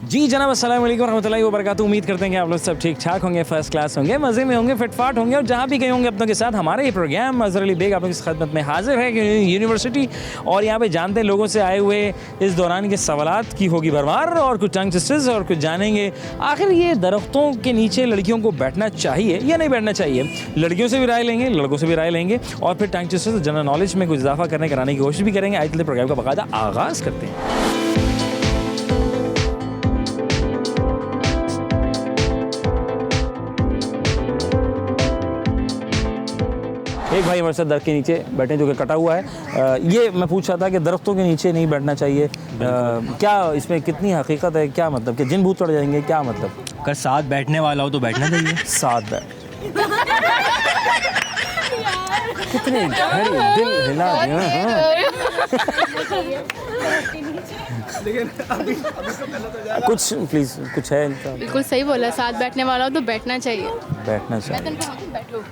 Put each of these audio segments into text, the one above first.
जी जनाब, अस्सलाम वालेकुम रहमतुल्लाहि व बरकातुहू। उम्मीद करते हैं कि आप लोग सब ठीक ठाक होंगे, फर्स्ट क्लास होंगे, मज़े में होंगे, फिटफाट होंगे और जहाँ भी गए होंगे अपनों के साथ। हमारा ये प्रोग्राम अज़हर अली बेग आप लोगों की खिदमत में हाजिर है यूनिवर्सिटी, और यहाँ पे जानते हैं लोगों से आए हुए इस दौरान के सवालात की होगी भरमार और कुछ टंग ट्विस्टर्स और कुछ जानेंगे आखिर ये दरख्तों के नीचे लड़कियों को बैठना चाहिए या नहीं बैठना चाहिए। लड़कियों से भी राय लेंगे, लड़कों से भी राय लेंगे और फिर टंग ट्विस्टर्स जनरल नॉलेज में कुछ इजाफा कराने की कोशिश भी करेंगे। आइए प्रोग्राम का बाकायदा आगाज़ करते हैं। एक भाई हमारे साथ दरख्त के नीचे बैठे जो कि कटा हुआ है। ये मैं पूछ रहा था कि दरख्तों के नीचे नहीं बैठना चाहिए, क्या इसमें कितनी हकीकत है, क्या मतलब कि जिन भूत चढ़ जाएंगे, क्या मतलब? अगर साथ बैठने वाला हो तो बैठना चाहिए। साथ बैठ कितने दिल हिला दिया। कुछ प्लीज कुछ है इनका? बिल्कुल सही बोला, साथ बैठने वाला हो तो बैठना चाहिए। बैठना चाहिए बैठो।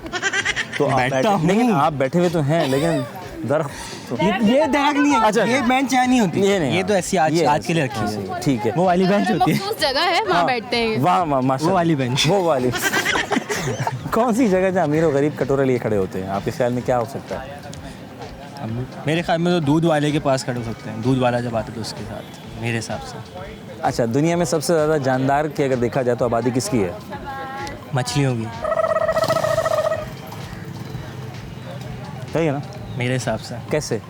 तो आप बैठे, लेकिन आप बैठे हुए तो हैं, लेकिन दरख्त तो ये दरख्त नहीं है। अच्छा, ये बेंच यहाँ नहीं होती। ये नहीं, ये तो ऐसी आज के लिए रखी है। ठीक है, वो वाली बेंच होती है। मखसूस जगह है, वहाँ बैठते हैं। वाह माशाल्लाह, वो वाली बेंच। वो वाली कौन सी जगह जहाँ अमीर और गरीब कटोरा लिए खड़े होते हैं? आपके ख्याल में क्या हो सकता है? मेरे ख्याल में तो दूध वाले के पास खड़े हो सकते हैं। दूध वाला जब आता है तो उसके साथ, मेरे हिसाब से। अच्छा, दुनिया में सबसे ज़्यादा जानदार की अगर देखा जाए तो आबादी किसकी है? मछलियों की, सही है ना मेरे हिसाब से। कैसे?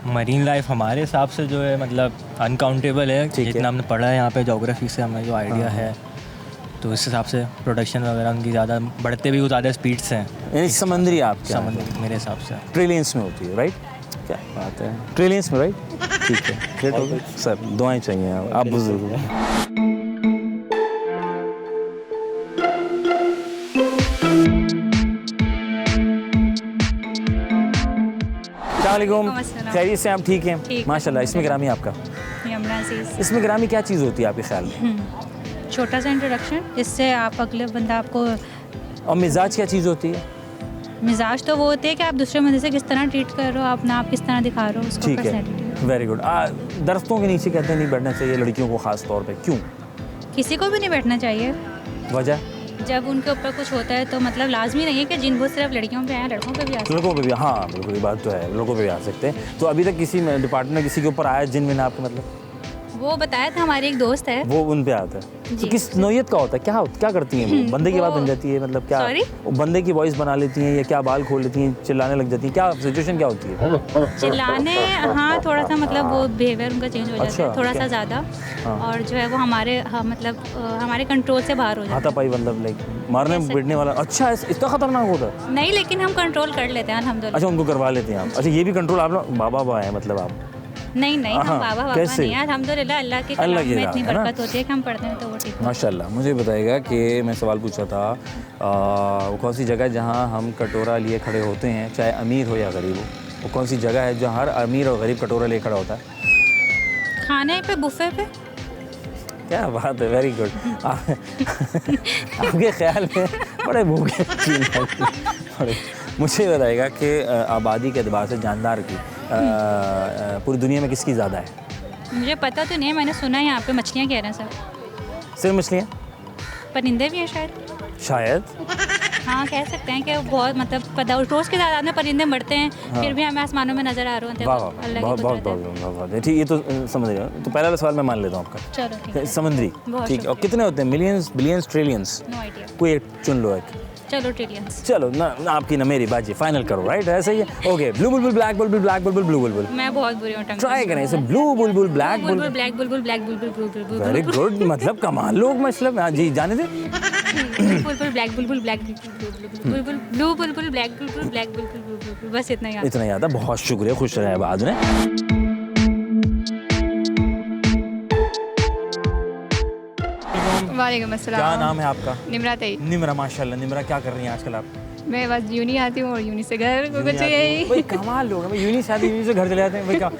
मरीन लाइफ हमारे हिसाब से जो है मतलब अनकाउंटेबल है। ठीक है। जितना हमने पढ़ा है यहाँ पे जोग्राफी से, हमें जो आइडिया है, तो इस हिसाब से प्रोडक्शन वगैरह उनकी ज़्यादा बढ़ते भी ज़्यादा स्पीड से हैं। यानी समुद्री, आप क्या समझ मेरे हिसाब से ट्रिलियंस में होती है, राइट? क्या बात है, ट्रिलियंस में, राइट? ठीक है, ग्रेट हो गया सर, दुआएं चाहिए आप बुजुर्ग हो। अस्सलामुअलैकुम, खैरियत से? आप ठीक हैं? माशाल्लाह। इसमें ग्रामी आपका? यमुना अज़ीज़। इसमें ग्रामी क्या चीज़ होती है आपके ख्याल में? छोटा सा इंट्रोडक्शन, इससे आप अगले बंदा आपको। और मिजाज क्या चीज़ होती है? मिजाज तो वो होती है कि आप दूसरे बंदे से किस तरह ट्रीट कर रहे हो, अपना आप किस तरह दिखा रहे हो, उसको ठीक है, पर्सनैलिटी। Very good. दरख्तों के नीचे कहते हैं नहीं बैठना चाहिए लड़कियों को, ख़ास तौर पे क्यों? किसी को भी नहीं बैठना चाहिए। वजह? जब उनके ऊपर कुछ होता है तो मतलब लाजमी नहीं है कि जिन भूत सिर्फ लड़कियों पे आए, लड़कों पे भी आ सकते हैं। लड़कों पे भी, हाँ बिल्कुल, ये बात तो है, लड़कों पे भी आ सकते हैं। तो अभी तक किसी में डिपार्टमेंट में किसी के ऊपर आया जिन में आपका मतलब? वो बताया था, हमारी एक दोस्त है। वो उन पे आता है तो जी। किस नौयत का होता है? क्या करती हैं वो? बंदे की बात बन जाती है मतलब क्या? Sorry? वो बंदे की वॉइस बना लेती हैं या क्या बाल खोल लेती हैं, चिल्लाने लग जाती हैं, क्या सिचुएशन क्या होती है? चिल्लाने, हाँ थोड़ा सा मतलब वो बिहेवियर उनका चेंज हो जाता अच्छा, है थोड़ा क्या? सा ज़्यादा। हाँ। और जो है वो हमारे मतलब हमारे कंट्रोल से बाहर हो जाता हाथापाई मतलब लाइक मारने ऐसे। पीटने वाला? अच्छा, इतना खतरनाक होता है? है। नहीं, लेकिन हम कंट्रोल कर लेते हैं अल्हम्दुलिल्लाह। अच्छा, उनको करवा लेते हैं आप? अच्छा, ये भी कंट्रोल आप लोग बाबा है मतलब आप? नहीं नहीं, हम हाँ, बाबा कैसे? नहीं यार, अल्हम्दुलिल्लाह अल्लाह के अल्लाह कलाम की में राह इतनी है ना? बरकत होती है कि हम पढ़ते हैं तो वो ठीक है। माशाल्लाह। मुझे बताइएगा कि मैं सवाल पूछा था, वो कौन सी जगह जहाँ हम कटोरा लिए खड़े होते हैं, चाहे अमीर हो या गरीब हो, वो कौन सी जगह है जहाँ हर अमीर और गरीब कटोरा लिए खड़ा होता है? खाने पे, बुफे पे। क्या बात है, वेरी गुड। आपके ख्याल में बड़े भूखे बड़े। मुझे बताइएगा कि आबादी के अतबार से जानदार की पूरी दुनिया में किसकी ज़्यादा है? मुझे पता तो नहीं है, मैंने सुना है यहाँ पे मछलियाँ कह रहे हैं सब। सिर्फ मछलियाँ? परिंदे भी हैं शायद। शायद। हाँ, कह सकते हैं कि बहुत मतलब रोज़ के तादाद में परिंदे मरते हैं, फिर भी हमें आसमानों में नज़र आ रहे होते हैं। वाह अल्लाह की बहुत बहुत कुदरत है। बहुत बहुत ठीक। ये तो समझ गया। तो पहला वाला सवाल मैं मान लेता हूँ आपका। चलो ठीक है, समुद्री, बहुत ठीक है। और कितने होते हैं? Millions, billions, trillions? No idea. कोई एक चुन लो एक। चलो ट्रिलियंस। चलो ना आपकी ना मेरी बाजी, फाइनल करो, राइट? ऐसा ही है। ओके, ब्लू बुलबुल, ब्लैक बुलबुल, ब्लैक बुलबुल, ब्लू बुलबुल। मैं बहुत बुरी हूँ टंग। ट्राई करें इसे। ब्लू बुलबुल, ब्लैक बुलबुल, बुलबुल, ब्लैक बुलबुल, ब्लैक बुलबुल, ब्लू बुलबुल, वेरी गुड, मतलब कमाल लोग मतलब। हाँ जी, जाने दे। बुलबुल, ब्लैक बुलबुल, ब्लैक बुलबुल, ब्लू बुलबुल, ब्लैक बुलबुल, ब्लैक बुलबुल, ब्लू बुलबुल, बस इतना ही आता है। इतना ही आता। बहुत शुक्रिया, खुश रहे बाद में। वालेकुम अस्सलाम। क्या नाम है आपका? निमरा तई। निमरा, माशाल्लाह। निमरा, क्या कर रही हैं आजकल आप? मैं बस यूनी आती हूँ और यूनी से घर को कुछ भाई यही। कमाल लोग हैं भाई, यूनी से आते यूनी से घर चले जाते हैं भाई। और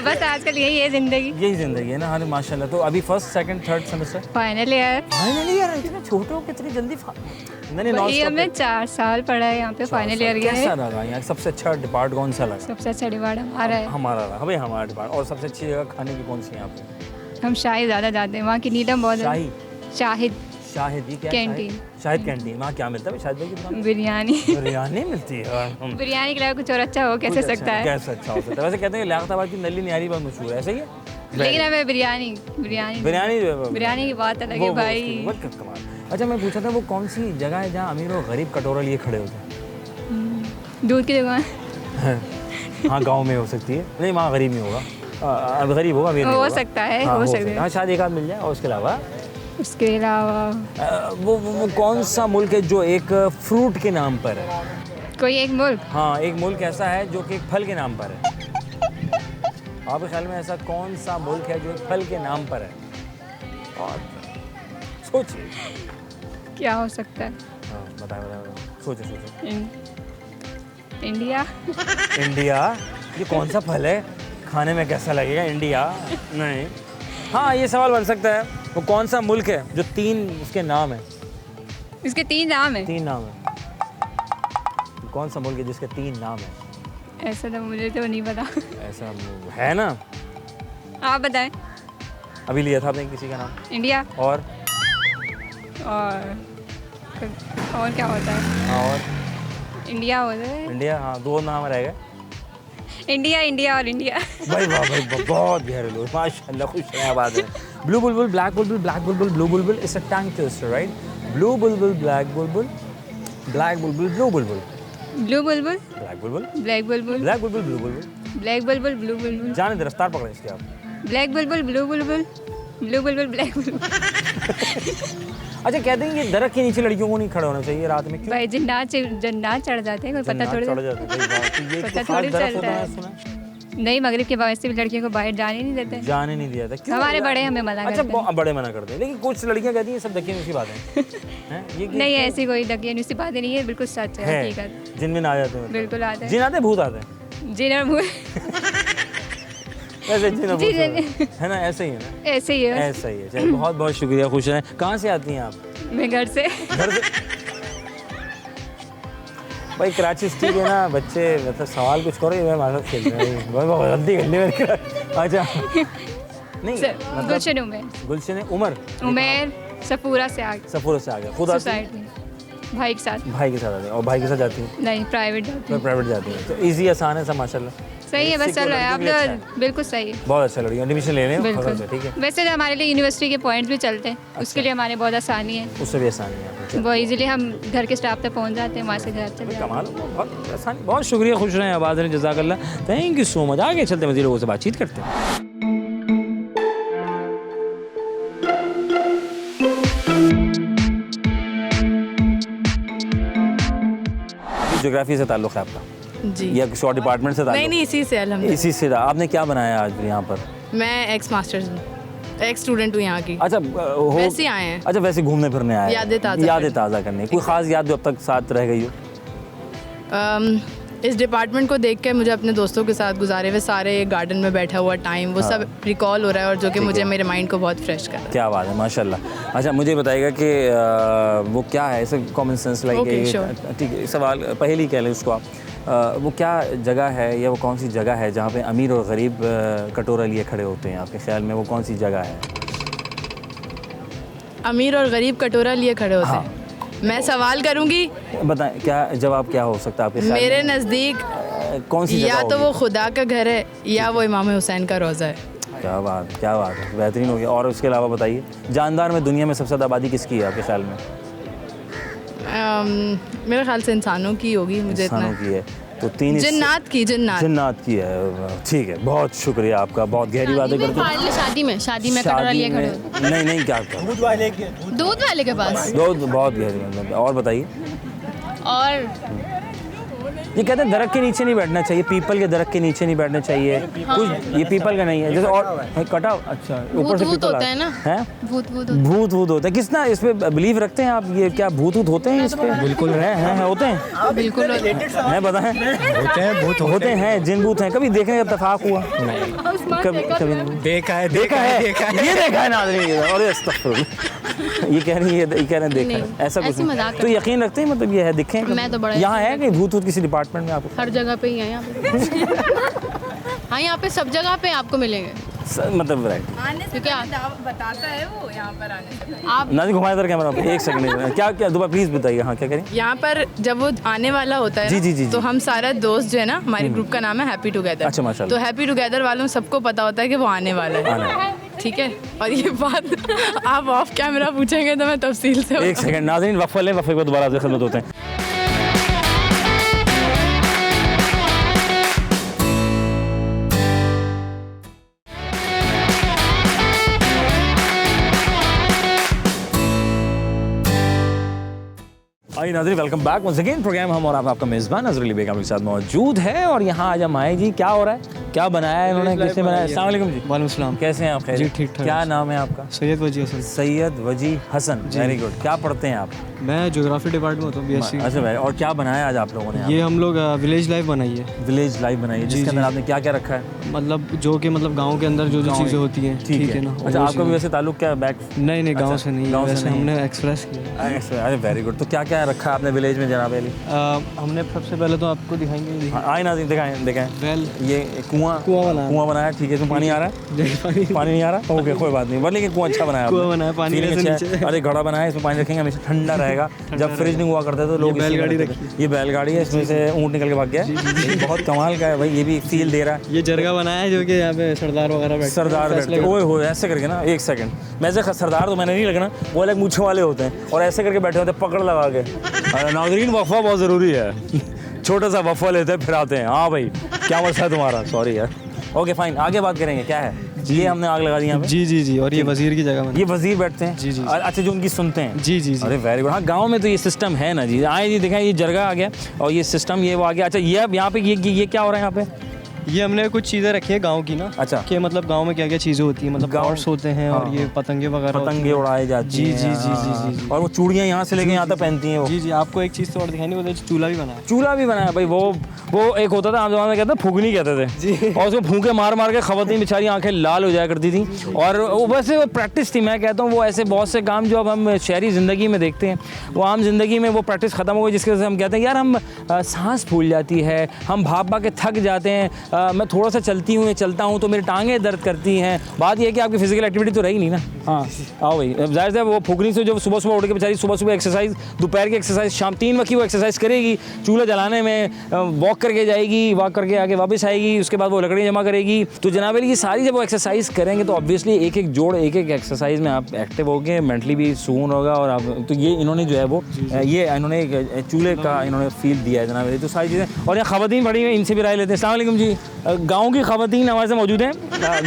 बस आजकल यही है ज़िंदगी। यही जिंदगी है ना। हाँ माशाल्लाह। तो अभी first, second, third semester? Final year. Finally यार, इतने छोटे हो, कितनी जल्दी नहीं वही हमने 4 साल पढ़ा है यहाँ पे, फाइनल ईयर गया कैसा है। लगा यहाँ? सबसे अच्छा डिपार्ट कौन सा लगा? सबसे अच्छा डिपार्ट हमारा है। हमारा रहा भाई, हमारा डिपार्ट। और सबसे अच्छी जगह खाने की कौन सी है यहाँ पे? हम शाही ज़्यादा जाते हैं, वहाँ की नीडम बहुत है। शाही शाहिद शाहिद ये क्या है? कैंटीन। शाहिद कैंटीन वहाँ क्या मिलता है शाहिद भाई की दुकान? बिरयानी बिरयानी मिलती है और हम बिरयानी के अलावा कुछ और अच्छा हो कैसे सकता है। कैसे अच्छा हो सकता है? वैसे कहते हैं कि लियाकताबाद की नली न्यारी बहुत मशहूर है, ऐसा ही है? लेकिन हमें बिरयानी बिरयानी बिरयानी बिरयानी की बात अलग है वो भाई। उसकी बहुत कमाल। अच्छा मैं पूछा था वो कौन सी जगह है जहाँ अमीर और गरीब कटोरा लिए खड़े होते हैं? दूध की दुकान हाँ गांव में हो सकती है, नहीं वहाँ गरीब नहीं होगा, अब गरीब होगा अमीर नहीं हो होगा। सकता है, हाँ, हो सकता है। हाँ शायद एक आध मिल जाए। और उसके अलावा उसके अलावा वो कौन सा मुल्क है जो एक फ्रूट के नाम पर है? कोई एक मुल्क हाँ एक मुल्क ऐसा है जो कि एक फल के नाम पर है। आपके ख्याल में ऐसा कौन सा मुल्क है जो एक फल के नाम पर है? और सोचिए। क्या हो सकता है? हाँ बताए सोचो सोचो। इंडिया इंडिया ये कौन सा फल है, खाने में कैसा लगेगा? इंडिया नहीं। हाँ ये सवाल बन सकता है वो कौन सा मुल्क है जो 3 उसके नाम है? इसके 3 नाम है। 3 नाम है। कौन सा मुल्क है जिसके 3 नाम है? ऐसा तो मुझे तो नहीं पता। ऐसा है ना? आप बताएं। अभी लिया था आपने किसी का नाम? इंडिया और क्या होता है? हाँ और इंडिया होता है। इंडिया, हाँ 2 नाम रह गए। इंडिया इंडिया और इंडिया। भाई वाह भाई वाह, बहुत गहरे लोग माशाल्लाह, खुश हैं आबाद हैं। Blue Bulbul black Bulbul black Bulbul blue Bulbul is a tongue twister right? Blue Bulbul black Bulbul black Bulbul blue Bulbul blue Bulbul black Bulbul black Bulbul black Bulbul blue Bulbul. Black Bulbul blue बुलबुल जाने दे रफ्तार पकड़े इसकी आप। Black बुलबुल blue बुलबुल blue बुलबुल black बुलबुल। अच्छा कहते हैं ये दरख्त के नीचे लड़कियों को नहीं खड़े होना चाहिए रात में, क्यों? भाई जन्नात चढ़ जाते हैं, कोई पता थोड़ी चढ़ जाते हैं, सही बात है। ये पता तो थोड़ी खास दरख्त चलता होता है। है सुना? नहीं, मगरिब के बाद से भी लड़कियों को बाहर जाने नहीं देते। जाने नहीं दिया था, क्यों? हमारे बड़े हमें मना अच्छा करते हैं। बड़े मना करते हैं, लेकिन कुछ लड़कियां कहती हैं सब धक्के में बात है हैं? ये नहीं ऐसी कोई दकियन सी बातें नहीं है, बिल्कुल सच है, है हकीकत जिनमें आ जाते हैं, बिल्कुल आते जिन हैं। आते हैं, भूत आते हैं जी ना वो वैसे जिन और जी, भूत जी। है ना, ऐसे ही है ना, ऐसे ही है। ऐसा ही है। चलिए बहुत बहुत शुक्रिया, खुश रहें। कहाँ से आती हैं आप? मैं घर से घर से? भाई कराची ठीक है ना, बच्चे मतलब सवाल कुछ करो, ये मैं मालूम खेल रहा हूँ, बहुत गलती कर ली मैंने। अच्छा नहीं मतलब गुलशन उमेर गुलशन उमर उमेर सफूरा से आगे सफूरा से आ गया, खुद आती हैं? सोसाइटी भाई के साथ। भाई के साथ आते हैं, और भाई के साथ जाती हैं? नहीं प्राइवेट जाती मैं हूँ। प्राइवेट जाती हूँ, तो इजी आसान है सब माशाल्लाह। सही है, बस चल रहा है अब लड़कियों के लिए अच्छा तो बिल्कुल सही है। बहुत अच्छा लड़की, एडमिशन ले रहे हैं बिल्कुल ठीक है, वैसे तो हमारे लिए यूनिवर्सिटी के पॉइंट्स भी चलते हैं, उसके लिए हमारे बहुत आसानी है। उससे भी आसानी है आपको। वो इजीली हम घर के स्टाफ तक पहुंच जाते हैं, वहाँ से घर चले जाते हैं। कमाल, बहुत आसानी। बहुत शुक्रिया, खुश रहें, आबाद रहें, जज़ाकल्लाह, थैंक यू सो मच। आगे चलते मज़ीद लोगों से बातचीत करते हैं। ज्योग्राफी से ताल्लुक़ है आपका जी या किसी और डिपार्टमेंट से नहीं ताल्लुक़? नहीं इसी से अल्हम्दुलिल्लाह। इसी से। आपने क्या बनाया आज फिर यहाँ पर? मैं एक्स मास्टर्स हूँ, एक्स स्टूडेंट हूँ यहाँ की। अच्छा हो वैसे ही आए हैं। अच्छा वैसे घूमने फिरने आए हैं। यादें ताज़ा करने। कोई ख़ास याद जो अब तक साथ रह गई हो? इस डिपार्टमेंट को देख के मुझे अपने दोस्तों के साथ गुजारे हुए सारे गार्डन में बैठा हुआ टाइम वो सब रिकॉल हो रहा है, और जो कि मुझे मेरे माइंड को बहुत फ्रेश कर रहा है। क्या बात है, माशाल्लाह। अच्छा मुझे बताइएगा कि वो क्या है ऐसे common sense Okay, like, sure. ठीक है सवाल पहले कह लें उसको आप, वो क्या जगह है या वो कौन सी जगह है जहाँ पे अमीर और गरीब कटोरा लिए खड़े होते हैं? आपके ख्याल में वो कौन सी जगह है? अमीर और गरीब कटोरा लिए खड़े होते हैं। मैं सवाल करूँगी, बताएं क्या जवाब क्या हो सकता है आपके ख्याल मेरे में? नज़दीक कौन सी जगह या तो होगी? वो खुदा का घर है या वो इमाम हुसैन का रोज़ा है। क्या बात है, बेहतरीन हो गया। और उसके अलावा बताइए, जानदार में दुनिया में सबसे ज़्यादा आबादी किसकी है आपके ख्याल में? मेरे ख्याल से इंसानों की होगी, मुझे इतना इंसानों की है तो 3 जिन्नात की जन्नत की है। ठीक है, बहुत शुक्रिया आपका, बहुत गहरी बातें करते हैं। शादी में कटोरा लिए खड़े होते हैं। नहीं क्या दूध वाले के पास। बहुत गहरी मतलब। और बताइए। और ये कहते हैं दरख्त के नीचे नहीं बैठना चाहिए, पीपल के दरख्त के नीचे नहीं बैठना चाहिए। कुछ ये पीपल का नहीं है जैसे, और कटा अच्छा ऊपर से पीपल होता है ना, है भूत भूत होता है। किसना इस पे बिलीव रखते हैं आप? ये क्या भूत होते हैं इस पे? बिल्कुल हैं होते हैं, बिल्कुल हैं बताएं। होते हैं जिन भूत हैं। कभी देखने का इत्तेफाक हुआ? नहीं कभी देखा है ये देखा है नाज़रीन। और ये कह रही है देखा है, ऐसा कुछ नहीं। तो यकीन रखते हैं मतलब ये है, दिखे मैं तो बड़ा यहाँ है कि भूत किसी डिपार्टमेंट में आपको? हर जगह पे ही है यहाँ पे। हाँ यहाँ पे सब जगह पे आपको मिलेंगे। मतलब वैरायटी। आने से बताता है वो यहाँ पर आने से आप नाज़रीन घुमाए इधर कैमरा पे, एक सेकंड। क्या क्या दोबारा प्लीज़ बताइए। हाँ क्या करें? यहाँ पर जब वो आने वाला होता है जी, तो हम सारा दोस्त जो है ना, हमारे ग्रुप का नाम है हैप्पी टुगेदर। अच्छा, माशाल्लाह। तो हैप्पी टुगेदर वालों सबको पता होता है कि वो आने वाला है, ठीक है। और ये बात आप ऑफ कैमरा पूछेंगे तो मैं तफसील से एक सेकंड नाज़रीन, वक्फा लें, वक्फे के बाद दोबारा आपसे खिदमत होते हैं। आई नाज़रीन, welcome back once again program. हम और आपका मेज़बान अज़र अली बेग आपके साथ मौजूद है। और यहाँ आज हम आए जी, क्या हो रहा है, क्या बनाया है इन्होंने, किसने बनाया? अस्सलाम वालेकुम जी। वालेकुम सलाम। कैसे हैं आप? खैर जी, ठीक ठाक। क्या नाम है आपका? सैयद वजी हसन। सैयद वजी हसन, वेरी गुड। क्या पढ़ते हैं आप? मैं ज्योग्राफी डिपार्टमेंट में होता हूँ, बीएससी। अच्छा भाई, और क्या बनाया आज आप लोगों ने? ये हम लोग विलेज लाइफ बनाई है। विलेज लाइफ बनाई है, जिसके अंदर आपने क्या क्या रखा है? मतलब जो कि मतलब गांव के अंदर जो जो चीज़ें होती हैं, ठीक है ना। अच्छा, आपका भी वैसे ताल्लुक क्या बैक? नहीं, गांव से नहीं, गाँव से वैसे नहीं। हमने एक्सप्रेस किया। अरे वेरी गुड। तो क्या क्या रखा है आपने विलेज में जनाब अली? हमने सबसे पहले तो आपको दिखाएंगे। आए नाज़रीन, दिखाएं। वेल, ये कुआं बनाया, ठीक है। इसमें पानी आ रहा है? पानी नहीं आ रहा, ओके कोई बात नहीं, बट लेकिन कुआं अच्छा बनाया। कुआं बनाया, पानी Feeling ऐसे अच्छा है। नीचे। अरे घड़ा बनाया, इसमें पानी रखेंगे, हमेशा ठंडा रहेगा। जब फ्रिज नहीं हुआ करता तो लोग बैलगाड़ी रखते थे। ये बैलगाड़ी है, इसमें से ऊँट निकल के भाग गया। बहुत कमाल का है भाई, ये भी फील दे रहा है। ये जरगा बनाया है जो कि यहाँ पे सरदार वगैरह बैठते हैं। सरदार बैठते, ओए हो ऐसे करके ना। एक सेकंड, मैं से सरदार तो मैंने नहीं लगना, वो अलग मूछे वाले होते हैं और ऐसे करके बैठे होते हैं पकड़ लगा के। नाज़रीन वफ़ा बहुत ज़रूरी है, छोटा सा वफ़ा लेते हैं फिर आते हैं। हाँ भाई, क्या मसला है तुम्हारा? सॉरी यार। ओके फाइन, आगे बात करेंगे। क्या है ये हमने आग लगा दी यहाँ पे? जी। और ये वजीर की जगह में, ये वजीर बैठते हैं? जी। अच्छा, जो उनकी सुनते हैं? जी। अरे वेरी गुड। हाँ, गांव में तो ये सिस्टम है ना जी। आए जी, दिखाएं, ये जरगा आ गया और ये सिस्टम ये वो आ गया। अच्छा, ये अब यहाँ पे ये क्या हो रहा है यहाँ पे? ये हमने कुछ चीज़ें रखी है गांव की ना। अच्छा। कि मतलब गांव में क्या क्या चीज़ें होती हैं, मतलब पॉट्स होते हैं और ये पतंगे वगैरह, पतंगे उड़ाए जाती हैं। जी। और वो चूड़ियाँ यहाँ से लेके यहाँ तक पहनती हैं वो। जी। आपको एक चीज़ तो और दिखानी, वो चूल्हा भी बनाया। चूल्हा भी बनाया भाई। वो एक होता था, आम जमाने में कहते हैं फूकनी कहते थे, और उसको फूके मार के खवातीन बेचारी आंखें लाल हो जाया करती थी। और वो वैसे वो प्रैक्टिस थी, मैं कहता हूँ। वो ऐसे बहुत से काम जो अब हम शहरी ज़िंदगी में देखते हैं, वो आम जिंदगी में वो प्रैक्टिस ख़त्म हो गई, जिसकी वजह से हम कहते हैं यार हम सांस फूल जाती है, हम भाप के थक जाते हैं। मैं थोड़ा सा चलता हूँ तो मेरी टांगें दर्द करती हैं। बात यह है कि आपकी फिजिकल एक्टिविटी तो रही नहीं ना। हाँ आओ भाई, जाहिर से वो फूकनी से जो सुबह उठ के बेचारी सुबह एक्सरसाइज, दोपहर की एक्सरसाइज, शाम 3 वक्त की वो एक्सरसाइज करेगी, चूल्हा जलाने में वॉक करके जाएगी, वॉक करके आके वापस आएगी, उसके बाद वो लकड़ी जमा करेगी। तो जनाब ये सारी जब वो एक्सरसाइज करेंगे तो ऑब्वियसली एक एक जोड़, एक एक एक्सरसाइज में आप एक्टिव होगे, मेंटली भी सुकून होगा। और आप तो ये इन्होंने जो है वो ये इन्होंने एक चूल्हे का इन्होंने फील दिया है जनाब। तो सारी चीज़ें। और यहाँ ख़वातीन बड़ी हैं, इनसे भी राय लेते हैं। अस्सलाम वालेकुम जी। गाँव की ख़वातीन हमारे से मौजूद हैं,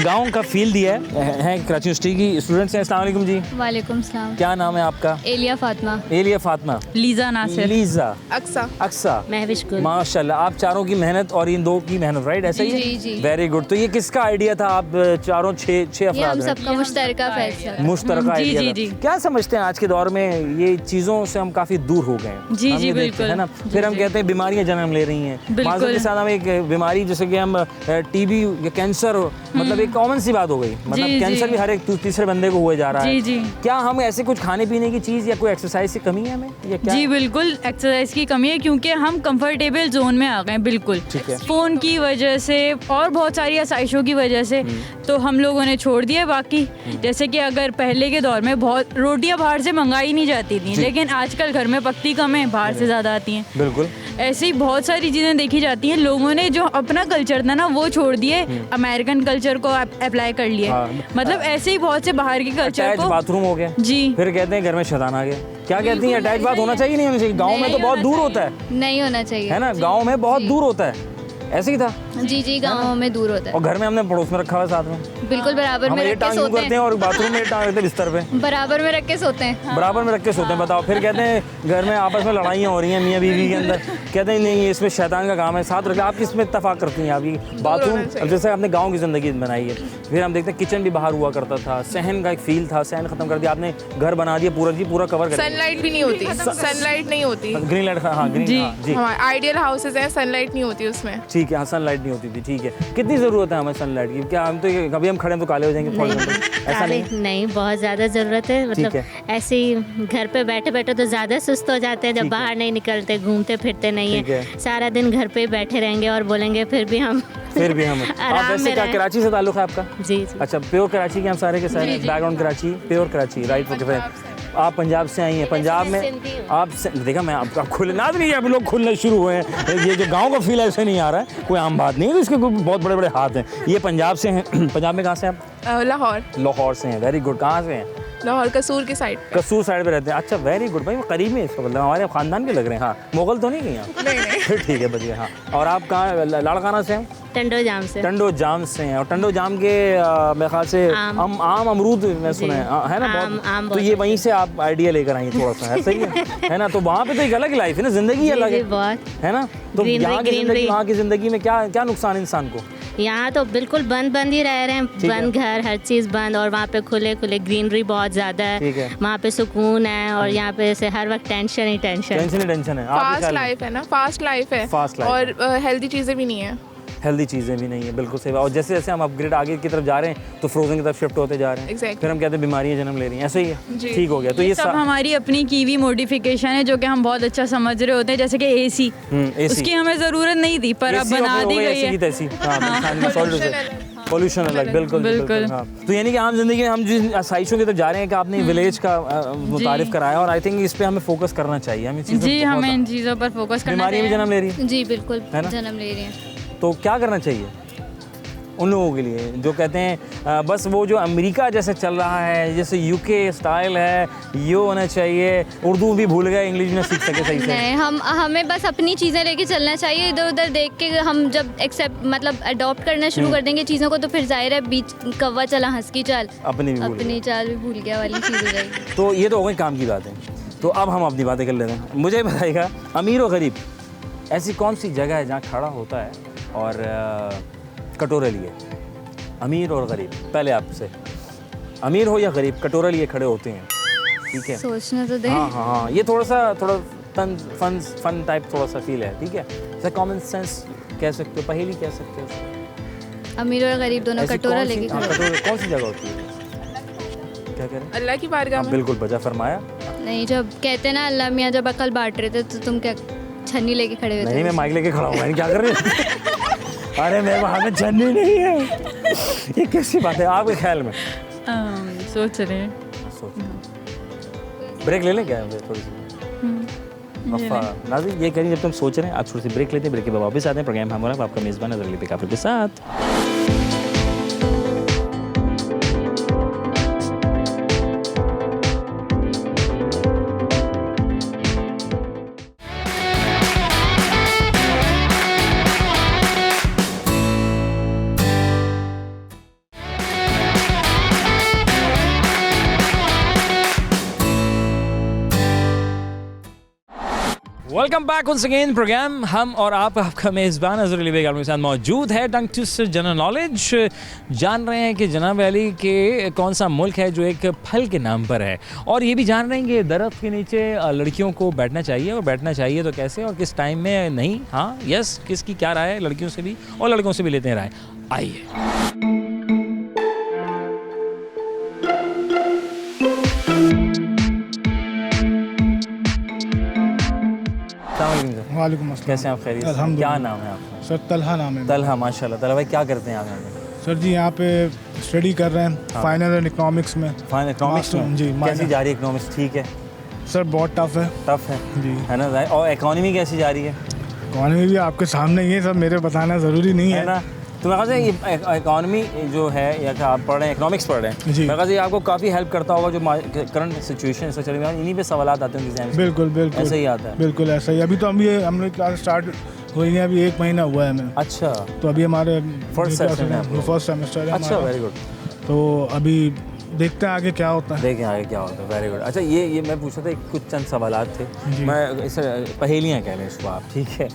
गाँव का फील दिया है कराची यूनिवर्सिटी की स्टूडेंट्स हैं। अस्सलाम वालेकुम जी। वालेकुम सलाम। क्या नाम है आपका? एलिया फातिमा। एलिया फातिमा। लीजा नासिर। लीजा। अक्सा। महविश गुल। माशाल्लाह, आप चारों की मेहनत और इन दो की मेहनत, राइट? ऐसा ही है? जी। Very good. तो ये किसका आइडिया था? आप चारों छः ये हम अफराद हैं। सबका मुश्तरका फैसला। मुश्तरका आइडिया था। जी। क्या समझते हैं आज के दौर में ये चीज़ों से हम काफ़ी दूर हो गए हैं? जी, हम ये देखते बिल्कुल। हैं ना, फिर हम कहते हैं बीमारियां जन्म ले रही हैं। माज़रत के साथ हम एक बीमारी जैसे कि हम टीबी या कैंसर, मतलब एक कॉमन सी बात हो गई। मतलब कैंसर भी हर एक तीसरे बंदे को हुए जा रहा है। जी। क्या हम ऐसे कुछ खाने पीने की चीज़ या कोई एक्सरसाइज की कमी है हमें, या क्या? जी बिल्कुल, एक्सरसाइज की कमी है क्योंकि हम कंफर्टेबल जोन में आ गए हैं। बिल्कुल, ठीक है। फ़ोन की वजह से और बहुत सारी आसाइशों की वजह से तो हम लोगों ने छोड़ दिया। बाकी जैसे कि अगर पहले के दौर में बहुत रोटियां बाहर से मंगाई नहीं जाती थी, लेकिन आजकल घर में पकती कम है, बाहर से ज़्यादा आती हैं। बिल्कुल। ऐसे ही बहुत सारी चीज़ें देखी जाती हैं। लोगों ने जो अपना कल्चर था ना वो छोड़ दिए, अमेरिकन कल्चर को अप्लाई कर लिए। मतलब ऐसे ही बहुत से बाहर के कल्चर अटैच को। बाथरूम हो गया। जी। फिर कहते हैं घर में शैतान आ गया। क्या कहती हैं? अटैच बात होना चाहिए, नहीं होना चाहिए? गाँव में तो बहुत दूर होता है, नहीं होना चाहिए, है ना? गाँव में बहुत दूर होता है, ऐसे ही था। जी गाँव में दूर होता है। और घर में हमने पड़ोस में रखा हुआ है साथ में, बिल्कुल बराबर हम में ये रख के टांग यूं सोते करते हैं और बाथरूम में टांग रखते हैं बिस्तर पे, बराबर में रख के सोते हैं। बराबर में रख के सोते हैं। बताओ, फिर कहते हैं घर में आपस में लड़ाइयाँ हो रही हैं मियाँ बीवी के अंदर, कहते हैं नहीं इसमें शैतान का काम है, साथ रख। आप किसमें इत्तेफाक करती हैं? आपकी बाथरूम, अब जैसे आपने गाँव की ज़िंदगी बनाई है, फिर हम देखते हैं किचन भी बाहर हुआ करता था, सहन का एक फील था, सहन खत्म कर दिया आपने, घर बना दिया पूरा कवर कर दिया। सनलाइट भी नहीं होती, सनलाइट नहीं होती। ग्रीन लाइट, हाँ ग्रीन, जी आइडियल हाउसेज हैं, सनलाइट नहीं होती उसमें। ठीक है, हाँ सनलाइट नहीं होती थी, ठीक है। कितनी ज़रूरत है हमें सनलाइट की? क्या हम तो कभी हम खड़े हैं तो काले हो जाएंगे थोड़े घंटे? ऐसा नहीं है? नहीं, बहुत ज़्यादा ज़रूरत है। मतलब है। ऐसे ही घर पे बैठे बैठे तो ज़्यादा सुस्त हो जाते हैं जब बाहर नहीं निकलते, घूमते फिरते नहीं ठीक है, है। सारा दिन घर पे ही बैठे रहेंगे और बोलेंगे फिर भी हम फिर भी हम आप आराम वैसे में क्या रहें। कराची से ताल्लुक़ है आपका? जी जी। अच्छा, प्योर कराची के हम सारे के सारे background Karachi, pure Karachi, right? Okay. आप पंजाब से आई हैं। पंजाब में आप देखा मैं आपका खुलना नहीं है, अब लोग खुलने शुरू हुए हैं। ये जो गांव का फील ऐसे नहीं आ रहा है, कोई आम बात नहीं है, तो इसके कोई बहुत बड़े बड़े हाथ हैं। ये पंजाब से हैं। पंजाब में कहाँ से हैं आप? लाहौर। लाहौर से हैं, वेरी गुड। कहाँ से हैं? लाहौर कसूर की साइड। कसूर साइड पे रहते हैं। अच्छा, वेरी गुड भाई, वो करीब में इसका मतलब हमारे खानदान के लग रहे हैं। हाँ, मुगल तो नहीं गई आप? नहीं। फिर ठीक है, बढ़िया। हाँ, और आप कहाँ लाड़काना से हैं? टंडो जाम से। टंडो जाम से हैं। और टंडो जाम के मेरे ख्याल से आम अमरूद मैं सुना है ना बहुत। आम तो ये वहीं से आप आइडिया लेकर आई थोड़ा सा, है सही है ना? तो वहाँ पे तो एक अलग लाइफ है ना, जिंदगी अलग है, बहुत है ना? तो Greenery, यहाँ की जिंदगी, greenery। वहाँ की जिंदगी में क्या क्या नुकसान इंसान को? यहाँ तो बिल्कुल बंद ही रह रहे हैं, बंद घर, हर चीज़ बंद, और वहाँ पे खुले ग्रीनरी बहुत ज़्यादा ठीक है। है, वहाँ पे सुकून है, और यहाँ पे से हर वक्त टेंशन ही टेंशन। टेंशन ही टेंशन है। आपके फास्ट ख्याल में? लाइफ है ना, फास्ट लाइफ है। Fast life और हेल्दी चीज़ें भी नहीं है। हेल्दी चीज़ें भी नहीं है, बिल्कुल सही बात। और जैसे जैसे हम अपग्रेड आगे की तरफ जा रहे हैं तो फ्रोजन की तरफ शिफ्ट होते जा रहे हैं। Exactly। फिर हम कहते हैं बीमारियां जन्म ले रही हैं, ऐसे ही है। जी। ठीक हो गया। तो ये सब हमारी अपनी की हुई मॉडिफिकेशन है जो कि हम बहुत अच्छा समझ रहे होते हैं, जैसे कि एसी, AC उसकी हमें ज़रूरत नहीं थी पर अब बना दी गई है। पोल्यूशन अलग, बिल्कुल बिल्कुल। हाँ। तो यानी कि आम जिंदगी में हम जिन आसाइशों की तरफ जा रहे हैं कि आपने विलेज का मुतारिफ कराया, और आई थिंक इस पे हमें फोकस करना चाहिए। हमें चीज़ें जी, बहुत- हमें इन चीज़ों पर फोकस करना बीमारियां भी चाहिए। जन्म ले रही है, जी बिल्कुल, है ना? जन्म ले रही हैं। तो क्या करना चाहिए उन लोगों के लिए जो कहते हैं बस वो जो अमेरिका जैसे चल रहा है, जैसे यूके स्टाइल है, ये होना चाहिए, उर्दू भी भूल गए, इंग्लिश में सीख सके सही से? नहीं, हमें बस अपनी चीज़ें लेके चलना चाहिए। इधर उधर देख के हम जब एक्सेप्ट मतलब अडॉप्ट करना शुरू कर देंगे चीज़ों को, तो फिर जाहिर है बीच कौवा चला हंस की चाल, अपनी भी भूल गए। अपनी चाल भी भूल गया वाली चीज़ हो जाएगी। तो ये तो हो गई काम की बातें। तो अब हम अपनी बातें कर लेते हैं। मुझे बताइएगा, अमीर और गरीब ऐसी कौन सी जगह है जहाँ खड़ा होता है और कटोरे लिए? अमीर और गरीब, पहले आपसे, अमीर हो या गरीब, कटोरे लिए खड़े होते हैं, ठीक है? सोचना तो दे। हाँ, ये थोड़ा फन टाइप थोड़ा सा फील है, ठीक है? जैसे कॉमन सेंस कह सकते हो, पहेली कह सकते हो। अमीर और गरीब दोनों ऐसी कटोरा कौन सी- लेके हाँ, खड़े। कटोरे कौन सी जगह होती है? क्या कह रहे हैं? अल्लाह की बारगाह में। बिल्कुल बजा फरमाया। नहीं, जब कहते ना अल्लाह मियाँ जब अकल बांट रहे थे तो तुम क्या छन्नी लेके खड़े हुए थे? नहीं, मैं माइक लेके खड़ा हूँ, क्या कर रहे हैं? अरे मेरे वहाँ में छन्नी नहीं है। ये कैसी बात है आपके ख्याल में? सोच रहे हैं। ब्रेक ले लें क्या थोड़ी सी? अफ़ा नाज़रीन, ये करिए, जब तुम सोच रहे हैं आप थोड़ी सी ब्रेक लेते हैं, ब्रेक के बाद वापस आते हैं। प्रोग्राम हमारा आपका मेज़बान अज़हर अली बेग के साथ। Welcome back once again program हम और आपका मेज़बान अज़हर अली बेग के साथ मौजूद है। टंग ट्विस्टर जनरल नॉलेज जान रहे हैं कि जनाब अली के कौन सा मुल्क है जो एक फल के नाम पर है, और ये भी जान रहे हैं कि दरख्त के नीचे लड़कियों को बैठना चाहिए, और बैठना चाहिए तो कैसे और किस टाइम में नहीं। हाँ, यस, किसकी क्या राय है, लड़कियों से भी और लड़कों से भी लेते हैं राय। आइए। वालेकुम अस्सलाम। कैसे हैं आप? खैरियत से? अल्हम्दुलिल्लाह। क्या नाम है आपका? सर तलहा नाम है। तलहा, माशाल्लाह। तलहा भाई क्या करते हैं आप यहाँ पे? सर जी यहाँ पे स्टडी कर रहे हैं फाइनल एंड इकोनॉमिक्स में। फाइन इकोनॉमिक्स में? जी, कैसी माइनर। जा रही है इकोनॉमिक्स? ठीक है, सर बहुत टफ है टफ है, जी। है ना? और इकोनॉमी कैसी जा रही है? इकोनॉमी भी आपके सामने ही है, सब मेरे बताना ज़रूरी नहीं है है। ना? तो मेरे ख्याल से ये इकोनॉमी जो है, या कि आप पढ़ रहे हैं इकोनॉमिक्स पढ़ रहे हैं, जी। मेरे ख्याल से ये आपको काफ़ी हेल्प करता होगा जो करंट सिचुएशन से चल रही है, इन्हीं पे सवाल आते हैं एग्जाम में। बिल्कुल बिल्कुल ऐसे ही आता है। बिल्कुल ऐसा ही। अभी तो हमने क्लास स्टार्ट हुई है, अभी 1 महीना हुआ है हमें। अच्छा, तो अभी हमारे First session है आपका? फर्स्ट सेमेस्टर है अच्छा, हमारा। Very good. तो अभी देखते हैं आगे क्या होता है। देखें आगे क्या होता है, वेरी गुड। अच्छा, ये मैं पूछा था, कुछ चंद सवालात थे, जी। मैं इसे पहेलियाँ कह लें इसको आप, ठीक है?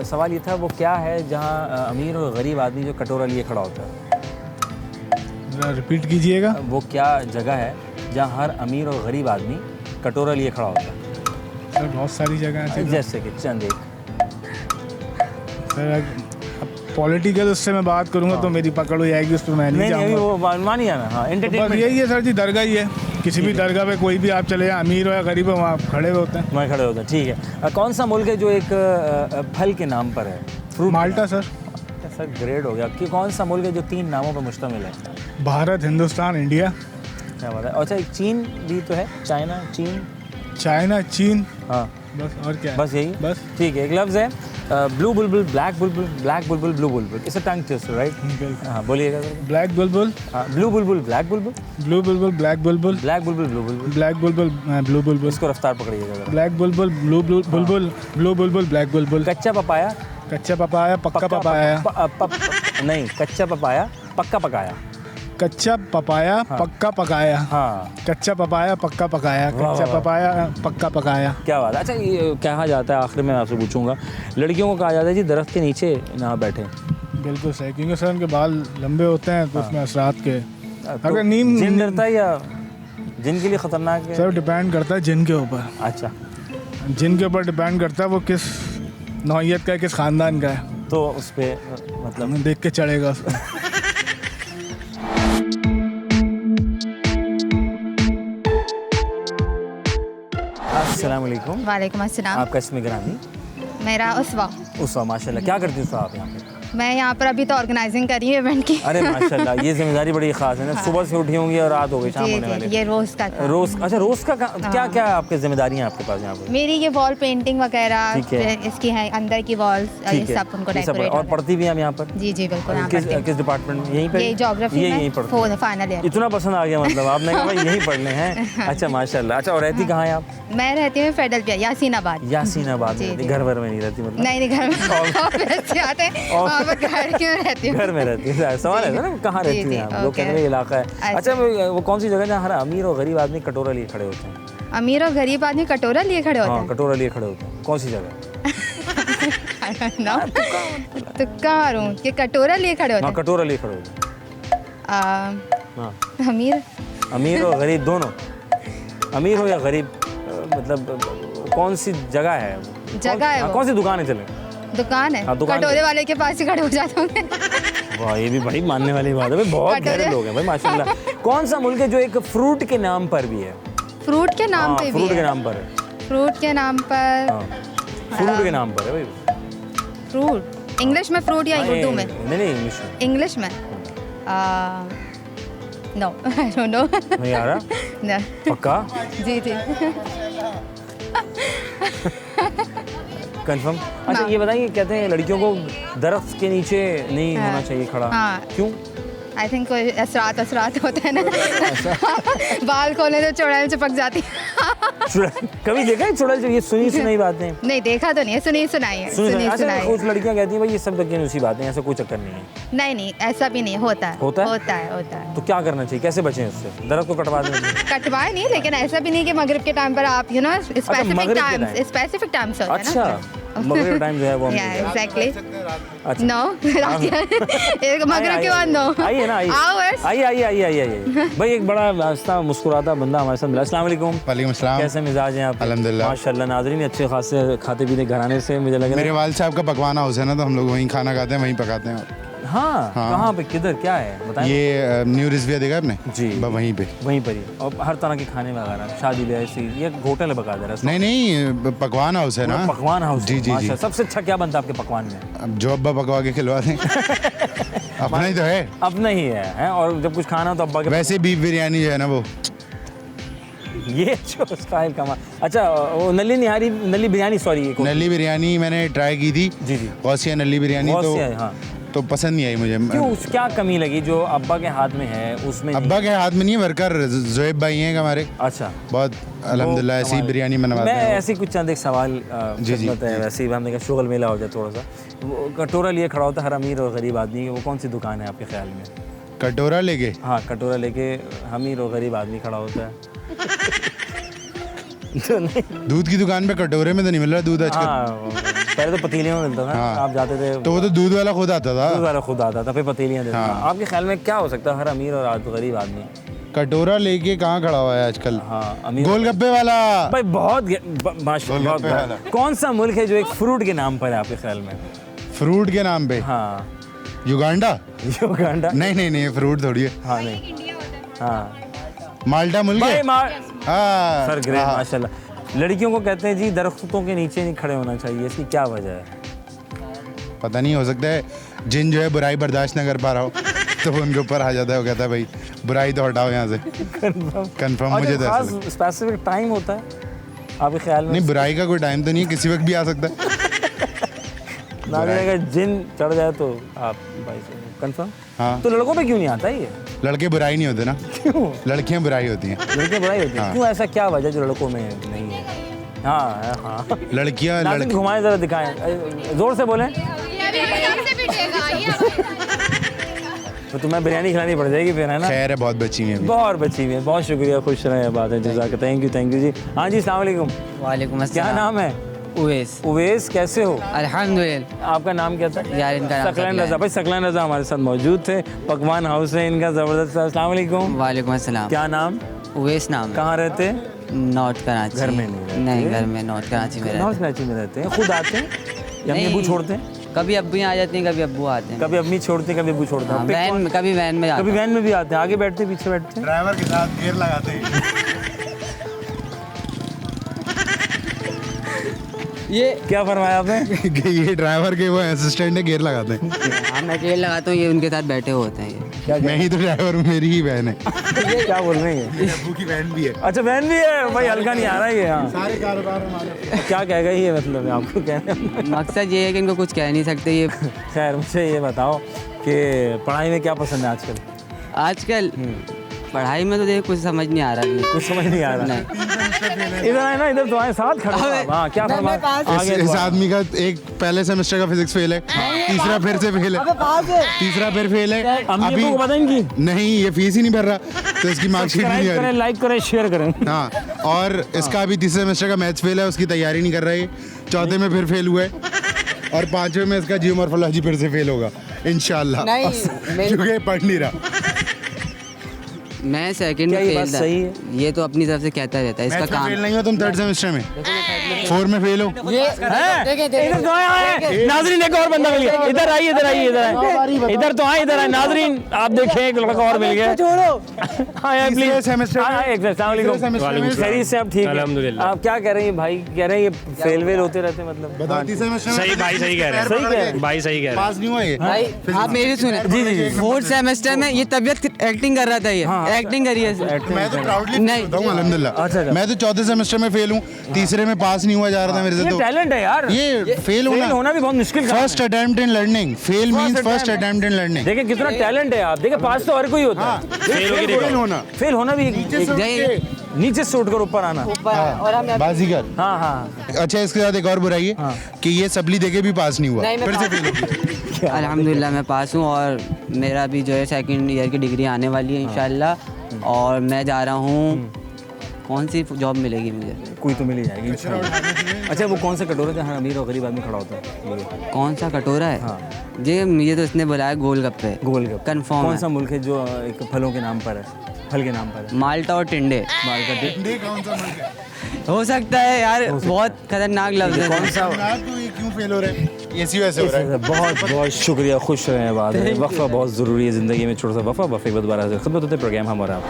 सवाल ये था, वो क्या है जहाँ अमीर और गरीब आदमी जो कटोरा लिए खड़ा होता है? ज़रा रिपीट कीजिएगा। वो क्या जगह है जहाँ हर अमीर और गरीब आदमी कटोरा लिए खड़ा होता है? सर बहुत सारी जगह हैं। जैसे कि चंद एक। सर अब पॉलिटिकल उससे मैं बात करूंगा तो मेरी पकड़ हो जाएगी, उस पर मैं नहीं नहीं अभी जाऊंगा। वो मानिए ना, हाँ बस एंटरटेनमेंट यही है सर जी, दरगाह ही है। किसी भी दरगाह पे कोई भी आप चले जाएं, अमीर हो या गरीब हो, वहाँ खड़े हुए होते हैं। वहाँ खड़े होते हैं, ठीक है। कौन सा मुल्क है जो एक फल के नाम पर है, फ्रूट? माल्टा सर। सर ग्रेड हो गया कि कौन सा मुल्क है जो 3 नामों पर मुश्तमिल है? भारत, हिंदुस्तान, इंडिया। क्या बात है। अच्छा एक चीन भी तो है, चाइना, चीन, चाइना, चीन, हाँ बस और क्या है? बस यही बस। ठीक है। एक लफ्ज़ है ब्लू बुलबुल, ब्लैक बुलबुल, ब्लैक बुलबुल, ब्लू बुलबुल। इसे टंग ट्विस्टर, राइट? बिल्कुल। हाँ बोलिएगा सर। ब्लैक बुलबुल, ब्लू बुलबुल, ब्लैक बुलबुल, ब्लू बुलबुल, ब्लैक बुलबुल, ब्लैक बुलबुल, ब्लू बुलबुल। ब्लैक बुलबुल, ब्लू बुलबुल, इसको रफ्तार पकड़िएगा जरा। ब्लैक बुलबुल, ब्लू बुलबुल, ब्लू बुलबुल, ब्लैक बुलबुल। कच्चा पपाया, कच्चा पपाया, पक्का पपाया। नहीं, कच्चा पपाया, पक्का पकाया। कच्चा पपाया, पक्का पकाया। हाँ कच्चा पपाया, पक्का पकाया। वाह, कच्चा वाह। पपाया, पक्का पकाया। क्या बात है। अच्छा ये कहा जाता है, आखिर में आपसे पूछूंगा, लड़कियों को कहा जाता है जी दरख्त के नीचे ना बैठे। बिल्कुल सही, क्योंकि सर उनके बाल लंबे होते हैं तो उसमें असरात के तो अगर नींद जिन डरता है या जिन के लिए खतरनाक है? सर डिपेंड करता है जिन के ऊपर। अच्छा जिन के ऊपर डिपेंड करता है वो किस नौइयत का है, किस खानदान का है, तो उस पर मतलब देख के चढ़ेगा उसको। अस्सलाम वालेकुम। वालेकुम अस्सलाम। आपका इसमें गिरामी? मेरा उसवा। उसवा, माशाल्लाह। क्या करती हैं आप यहाँ पे? मैं यहाँ पर अभी तो ऑर्गेनाइजिंग कर रही हूँ इवेंट की। अरे माशाल्लाह, ये जिम्मेदारी बड़ी ख़ास है ना। सुबह से उठी होंगी और रात हो गई, शाम जी होने जी, वाली। ये रोज़ का था। रोज़, अच्छा रोज़ का क्या क्या आपकी जिम्मेदारियाँ आपके पास यहाँ पे? मेरी ये वॉल पेंटिंग वगैरह ठीक है। इसकी है, अंदर की वॉल्स ये ठीक है, सब उनको ये सब डेकोरेट। और पढ़ती भी हैं हम यहाँ पर? जी जी बिल्कुल। यहाँ किस पढ़ती हूँ। किस डिपार्टमेंट में? यहीं पे? ये ज्योग्राफी ये में यहीं पढ़ती हैं? Final year. इतना पसंद आ गया मतलब, आपने कहा भाई यहीं पढ़ने हैं। अच्छा माशाल्लाह। अच्छा और रहती कहाँ हैं आप? मैं रहती हूँ फेडरल पे, यासीनाबाद। यासीनाबाद में जी, रहती? जी। घर वर में नहीं रहती मतलब? नहीं घर में ऑफिस से आते हैं, वहाँ पर घर क्यों रहती हूँ? घर में रहती है। सवाल है ना कहाँ जी, रहती जी, हैं आप? लोग ओके। कहते हैं ये इलाका है। अच्छा वो कौन सी जगह जहाँ हर अमीर और गरीब आदमी कटोरा लिए खड़े होते हैं? अमीर और गरीब आदमी कटोरा लिए खड़े होते हाँ हैं। कटोरा लिए खड़े होते हैं, कौन सी जगह? तुक्का मारूं कि कटोरा लिए खड़े होते हाँ हैं। कटोरा लिए खड़े होते हैं। हाँ अमीर अमीर और गरीब दोनों? अमीर हो या गरीब, मतलब कौन सी जगह है? जगह है वो। कौन सी दुकान है? चले दुकान है, हाँ, दुकान कटोरे पे। वाले के पास ही खड़े हो जाते होंगे। वाह ये भी भाई मानने वाली बात है भाई, बहुत कटोरे। गहरे लोग हैं भाई माशाल्लाह। कौन सा मुल्क है जो एक फ्रूट के नाम पर भी है? फ्रूट के नाम हाँ, पे भी फ्रूट के है। नाम पर है। फ्रूट के नाम पर हाँ फ्रूट के नाम पर है भाई। फ्रूट इंग्लिश में फ्रूट या उर्दू में? नहीं नहीं इंग्लिश में। इंग्लिश में नो आई डोंट नो। नहीं आ रहा? पक्का? जी जी। कंफर्म? अच्छा ये बताइए, कहते हैं लड़कियों को दरख्त के नीचे नहीं होना चाहिए खड़ा, हाँ। क्यों? आई थिंक कोई असरात होते हैं ना। बाल खोले तो चौड़ाई चिपक जाती। कभी देखा है चुड़ैल? ये सुनी सुनाई बातें? नहीं देखा तो नहीं है, सुनी सुनाई है। सुनी अच्छा सुनाई कुछ लड़कियां कहती हैं भाई ये सब दकियानुसी बातें, ऐसा कोई चक्कर नहीं है। नहीं नहीं ऐसा भी नहीं होता है। होता है? होता है होता है। तो क्या करना चाहिए, कैसे बचें उससे? दरख्त को कटवा दें? कटवाए नहीं, लेकिन ऐसा भी नहीं कि मगरिब के टाइम पर आप यू नो स्पेसिफिक टाइम्स होता है ना। अच्छा मगरिब टाइम जो है वो हम एग्जैक्टली। अच्छा नो मगरिब के बाद नो। आइए ना, आइए भाई। एक बड़ा हंसता मुस्कुराता बंदा हमारे साथ मिला। अस्सलाम वालेकुम। वालेकुम अस्सलाम। कैसे मिजाज हैं आप? अल्हम्दुलिल्लाह। माशाल्लाह नाज़रीन अच्छे खासे खाते पीते घराने से मुझे लग रहा मेरे वालिद साहब का पकवान हाउस है ना, तो हम लोग वहीं खाना खाते हैं, वहीं पकाते हैं। हाँ कहाँ पे, किधर, क्या है बताएं? ये न्यू रिजविया देखा आपने? जी वहीं पे। वहीं पर ही। और हर तरह के खाने वगैरह, शादी ब्याह ऐसी, ये होटल है बका दे रहा? नहीं पकवान हाउस है ना। पकवान हाउस? जी जी जी। सबसे अच्छा क्या बनता है आपके पकवान में? अब जो अब्बा पकवा के खिलवा दें। अपना ही तो है। अपना ही है। और जब कुछ खाना हो तो अब्बा के। वैसे बीफ बिरयानी जो है ना वो, ये जो स्टाइल का अच्छा वो नली बिरयानी, सॉरी नली बिरयानी मैंने ट्राई की थी। जी जी। गौसिया नली बिरयानी तो पसंद नहीं आई मुझे। क्यों, क्या कमी लगी जो अब्बा के हाथ में है उसमें? अब्बा के हाथ में नहीं है, वर्कर जोएब भाई हैं हमारे। अच्छा बहुत अल्हम्दुलिल्लाह ऐसी बिरयानी बनवाते हैं। मैं ऐसे कुछ चंद एक सवाल जी जी है, वैसे ही हमने कहा शुगल मेला हो जाए थोड़ा सा। वो कटोरा लिए खड़ा होता है हर अमीर और गरीब आदमी, वो कौन सी दुकान है आपके ख्याल में? कटोरा लेके? हाँ कटोरा लेके अमीर और गरीब आदमी खड़ा होता है। दूध की दुकान पे कटोरे में तो नहीं मिल रहा दूध आजकल। हाँ, पहले तो पतीलियों में मिलता था। हाँ। आप जाते थे तो वो तो दूध वाला खुद आता था। दूध वाला खुद आता था, फिर पतीलियाँ देता था। हाँ। आपके ख्याल में क्या हो सकता है हर अमीर और गरीब आदमी कटोरा लेके कहाँ खड़ा हुआ है आजकल? हाँ अमीर गोलगप्पे वाला भाई, बहुत माशाल्लाह। गोलगप्पे वाला। कौन सा मुल्क है जो एक फ्रूट के नाम पर है आपके ख्याल में? फ्रूट के नाम पे? हाँ युगांडा? युगांडा नहीं ये फ्रूट थोड़ी है। हाँ नहीं हाँ माल्टा मुल्क है? हाँ सर ग्रेट माशाल्लाह। लड़कियों को कहते हैं जी दरख्तों के नीचे नहीं खड़े होना चाहिए, इसकी क्या वजह है? पता नहीं, हो सकता है जिन जो है बुराई बर्दाश्त न कर पा रहा हो तो वो उनके ऊपर आ जाता है, वो कहता है भाई बुराई तो हटाओ यहाँ से। कंफर्म मुझे तो ऐसा लगता है। स्पेसिफिक टाइम होता है आपके ख्याल में? नहीं, बुराई का कोई टाइम तो नहीं है, किसी वक्त भी आ सकता है। ना अगर जिन चढ़ जाए तो आप भाई कंफर्म? हाँ। तो लड़कों पे क्यों नहीं आता ये? लड़के बुराई नहीं होते ना, क्यों? लड़कियां बुराई होती हैं। लड़के बुराई होती हैं? हाँ। क्यों, ऐसा क्या वजह जो लड़कों में नहीं है? हाँ हाँ लड़कियां नाज़रीन घुमाएं जरा, दिखाएं, जोर से बोलें। तो तुम्हें बिरयानी खिलानी पड़ जाएगी फिर, है ना? खैर है, बहुत बची हुई है अभी। बहुत बची हुई है। बहुत शुक्रिया, खुश रहें, बात है, जज़ाक, थैंक यू जी। हाँ जी, अस्सलाम वालेकुम। वालेकुम क्या नाम है? उवैस। उवैस, कैसे हो? अल्हम्दुलिल्लाह। आपका नाम क्या था? यार इनका नाम सकलैन रज़ा। भाई सकलैन रज़ा हमारे साथ मौजूद थे, पकवान हाउस है इनका ज़बरदस्त। अस्सलाम वालेकुम। वालेकुम अस्सलाम। क्या नाम? उवैस नाम। कहाँ रहते? नॉर्थ कराची। घर में नहीं रहते? नहीं, घर में नॉर्थ कराची में नॉर्थ कराची में रहते हैं। खुद आते हैं या नहीं। अम्मी छोड़ते हैं? कभी अब्बू आ जाते हैं, कभी अब्बू आते हैं। कभी अम्मी छोड़ते हैं, कभी अब्बू छोड़ते हैं। वैन में, कभी वैन में कभी वैन में भी आते हैं, आगे बैठते हैं, पीछे बैठते हैं। ड्राइवर के साथ गेयर लगाते हैं। ये क्या फरमाया आपने? ये ड्राइवर के वो असिस्टेंट है, गेयर लगाते हैं। हाँ, मैं गेयर लगाता हूँ, ये उनके साथ बैठे होते हैं। ये मैं ही तो ड्राइवर हूँ, मेरी ही वैन है। ये क्या बोल रहे हैं? अब्बू की वैन भी है। अच्छा वैन भी है भाई, हल्का नहीं आ रहा है ये। हाँ सारे कारोबार हमारे। क्या कह गई ये, मतलब आपको कहना? मकसद ये है कि इनको कुछ कह नहीं सकते ये। खैर मुझे ये बताओ कि पढ़ाई में क्या पसंद है आजकल? आजकल पढ़ाई में तो देख कुछ समझ नहीं आ रहा। कुछ समझ नहीं आ रहा। इधर आए ना, इधर तो आए, साथ खड़े हो। हाँ क्या फरमाया? आगे इस आदमी का एक पहले सेमेस्टर का फिजिक्स फेल है, तीसरा फिर से फेल है, तीसरा फिर फेल है। अभी को पता इनकी नहीं, ये फीस ही नहीं भर रहा, तो इसकी मार्कशीट भी नहीं आ करें, रही। लाइक करें, शेयर करें। हाँ, और इसका अभी तीसरे सेमेस्टर का मैथ्स फेल है, उसकी तैयारी नहीं कर रहा है। चौथे में फिर फेल हुआ है, और पांचवें में इसका जियोमॉर्फोलॉजी फिर से फेल होगा इंशाल्लाह, क्योंकि पढ़ नहीं रहा। मैं सेकंड में फेल था। सही है? ये तो अपनी तरफ से कहता रहता है, इसका मैथ्स में काम। फेल नहीं हो तुम थर्ड सेमेस्टर में, 4 में फेल हो। इधर तो आए नाजरीन, एक और बंदा मिल गया। इधर आइए, इधर आइए, इधर आइए, इधर तो आए, इधर आए नाजरीन, आप देखें एक लड़का और मिल गया। हाँ प्लीज सेमेस्टर खैरियत से आप ठीक है? अल्हम्दुलिल्लाह। आप क्या कह रहे हैं भाई? कह रहे हैं ये फेल वेल होते रहते, मतलब सही भाई, सही कह रहे हैं। सही कह रहे हैं भाई, सही कह रहे हैं। पास नहीं हुआ ये। भाई आप मेरी सुने। जी। फोर्थ सेमेस्टर में ये तबीयत एक्टिंग कर रहा था, ये एक्टिंग करी है। मैं तो प्राउडली नहीं। बोलता हूँ अल्हम्दुलिल्लाह। अच्छा। मैं तो चौथे सेमेस्टर में फेल हूँ, तीसरे में पास नहीं हुआ जा रहा था मेरे से। ये तो टैलेंट है यार, ये फेल होना भी बहुत मुश्किल काम है। First attempt in learning, fail means first attempt in learning. देखिए कितना टैलेंट है आप, देखिए पास तो हर कोई होता है, फेल होना भी नीचे से उठकर ऊपर आना। बाजीगर। हाँ। अच्छा, इसके साथ एक और बुराई है कि ये सप्ली देके भी पास नहीं हुआ, फिर से फेल हो गया। अल्हम्दुलिल्लाह मैं पास हूँ, और मेरा भी जो है सेकंड ईयर की डिग्री आने वाली है इंशाल्लाह। और मैं जा रहा हूँ, कौन सी जॉब मिलेगी मुझे? कोई तो मिल ही जाएगी इंशाल्लाह। अच्छा वो कौन सा कटोरा जहाँ अमीर और गरीब आदमी खड़ा होता है? कौन सा कटोरा है? हाँ। जी मुझे तो इसने बुलाया गोलगप्पे। गोलगप्पे कंफर्म कौन है। सा मुल्क है जो एक फलों के नाम पर है, फल के नाम पर है? माल्टा और टिंडे। माल्टा टिंडे कौन सा मुल्क है? हो सकता है यार, बहुत खतरनाक लफ्ज़ है। कौन सा? तो ये क्यों फेल हो रहे हैं? इसी वजह से हो रहा है। बहुत बहुत शुक्रिया, खुश रहें। बात है वक्फा बहुत ज़रूरी है ज़िंदगी में, छोटा सा वक्फा, वफ़े के बाद दोबारा हाज़िर खिदमत होते हैं प्रोग्राम हम और आप।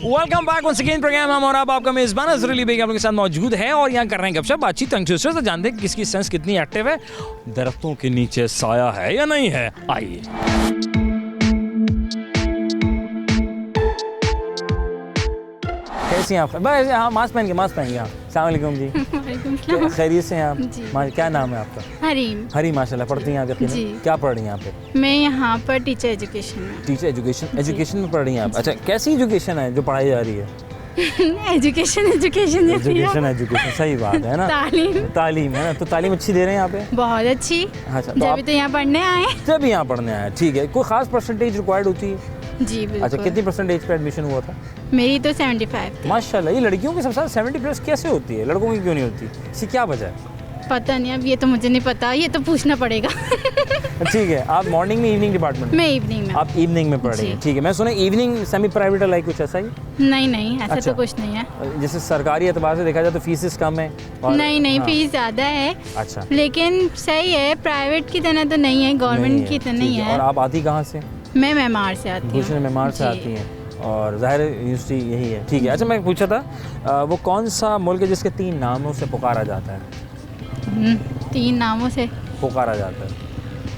Welcome back once again program हम और आपका मेज़बान अज़हर अली बेग आप लोगों के साथ मौजूद है, और यहाँ कर रहे हैं गपशप बातचीत यंगस्टर्स से, जानते हैं किसकी सेंस कितनी एक्टिव है, दरख्तों के नीचे साया है या नहीं है। आइए कैसी हैं आप? बस हाँ, मास्क पहन के हाँ। अस्सलाम वालेकुम जी। खैरियत से हैं आप? क्या नाम है आपका? हरीम। हरी, माशाल्लाह। पढ़ती हैं आप यकीनन? जी। क्या पढ़ रही हैं यहाँ पे? मैं यहाँ पर टीचर एजुकेशन में। टीचर एजुकेशन में पढ़ रही हैं आप? अच्छा, कैसी एजुकेशन है जो पढ़ाई जा रही है? एजुकेशन सही बात है ना। तालीम है ना, तो तालीम अच्छी दे रहे हैं यहाँ पे? बहुत अच्छी। अच्छा, जब तो यहाँ पढ़ने आए। जब यहाँ पढ़ने आए, ठीक है। कोई खास परसेंटेज रिक्वायर्ड होती है? जी बिल्कुल। अच्छा, कितनी परसेंटेज पे एडमिशन हुआ था? मेरी तो 75 थी। माशाल्लाह, ये लड़कियों के सबसे 70+ कैसे होती है, लड़कों की क्यों नहीं होती? इसकी क्या वजह है? पता नहीं, अब ये तो मुझे नहीं पता, ये तो पूछना पड़ेगा। ठीक है, आप मॉर्निंग में इवनिंग डिपार्टमेंट? मैं इवनिंग में। आप इवनिंग में पढ़ रही हैं, ठीक है। मैं सुना इवनिंग सेमी प्राइवेट लाइक कुछ ऐसा ही? नहीं ऐसा अच्छा। तो कुछ नहीं है। जैसे सरकारी एतबार से देखा जाए तो फीसेस कम है और नहीं हाँ। फीस ज़्यादा है। अच्छा, लेकिन सही है, प्राइवेट की तरह तो नहीं है, गवर्नमेंट की तो नहीं ठीक है। और आप आती कहाँ से? मैं मेमार से आती हूँ। भूषण मेमार से जी। आती हैं और ज़ाहिर यूनिवर्सिटी यही है, ठीक है। अच्छा, मैं पूछा था वो कौन सा मुल्क है जिसके 3 नामों से पुकारा जाता है? 3 नामों से पुकारा जाता है।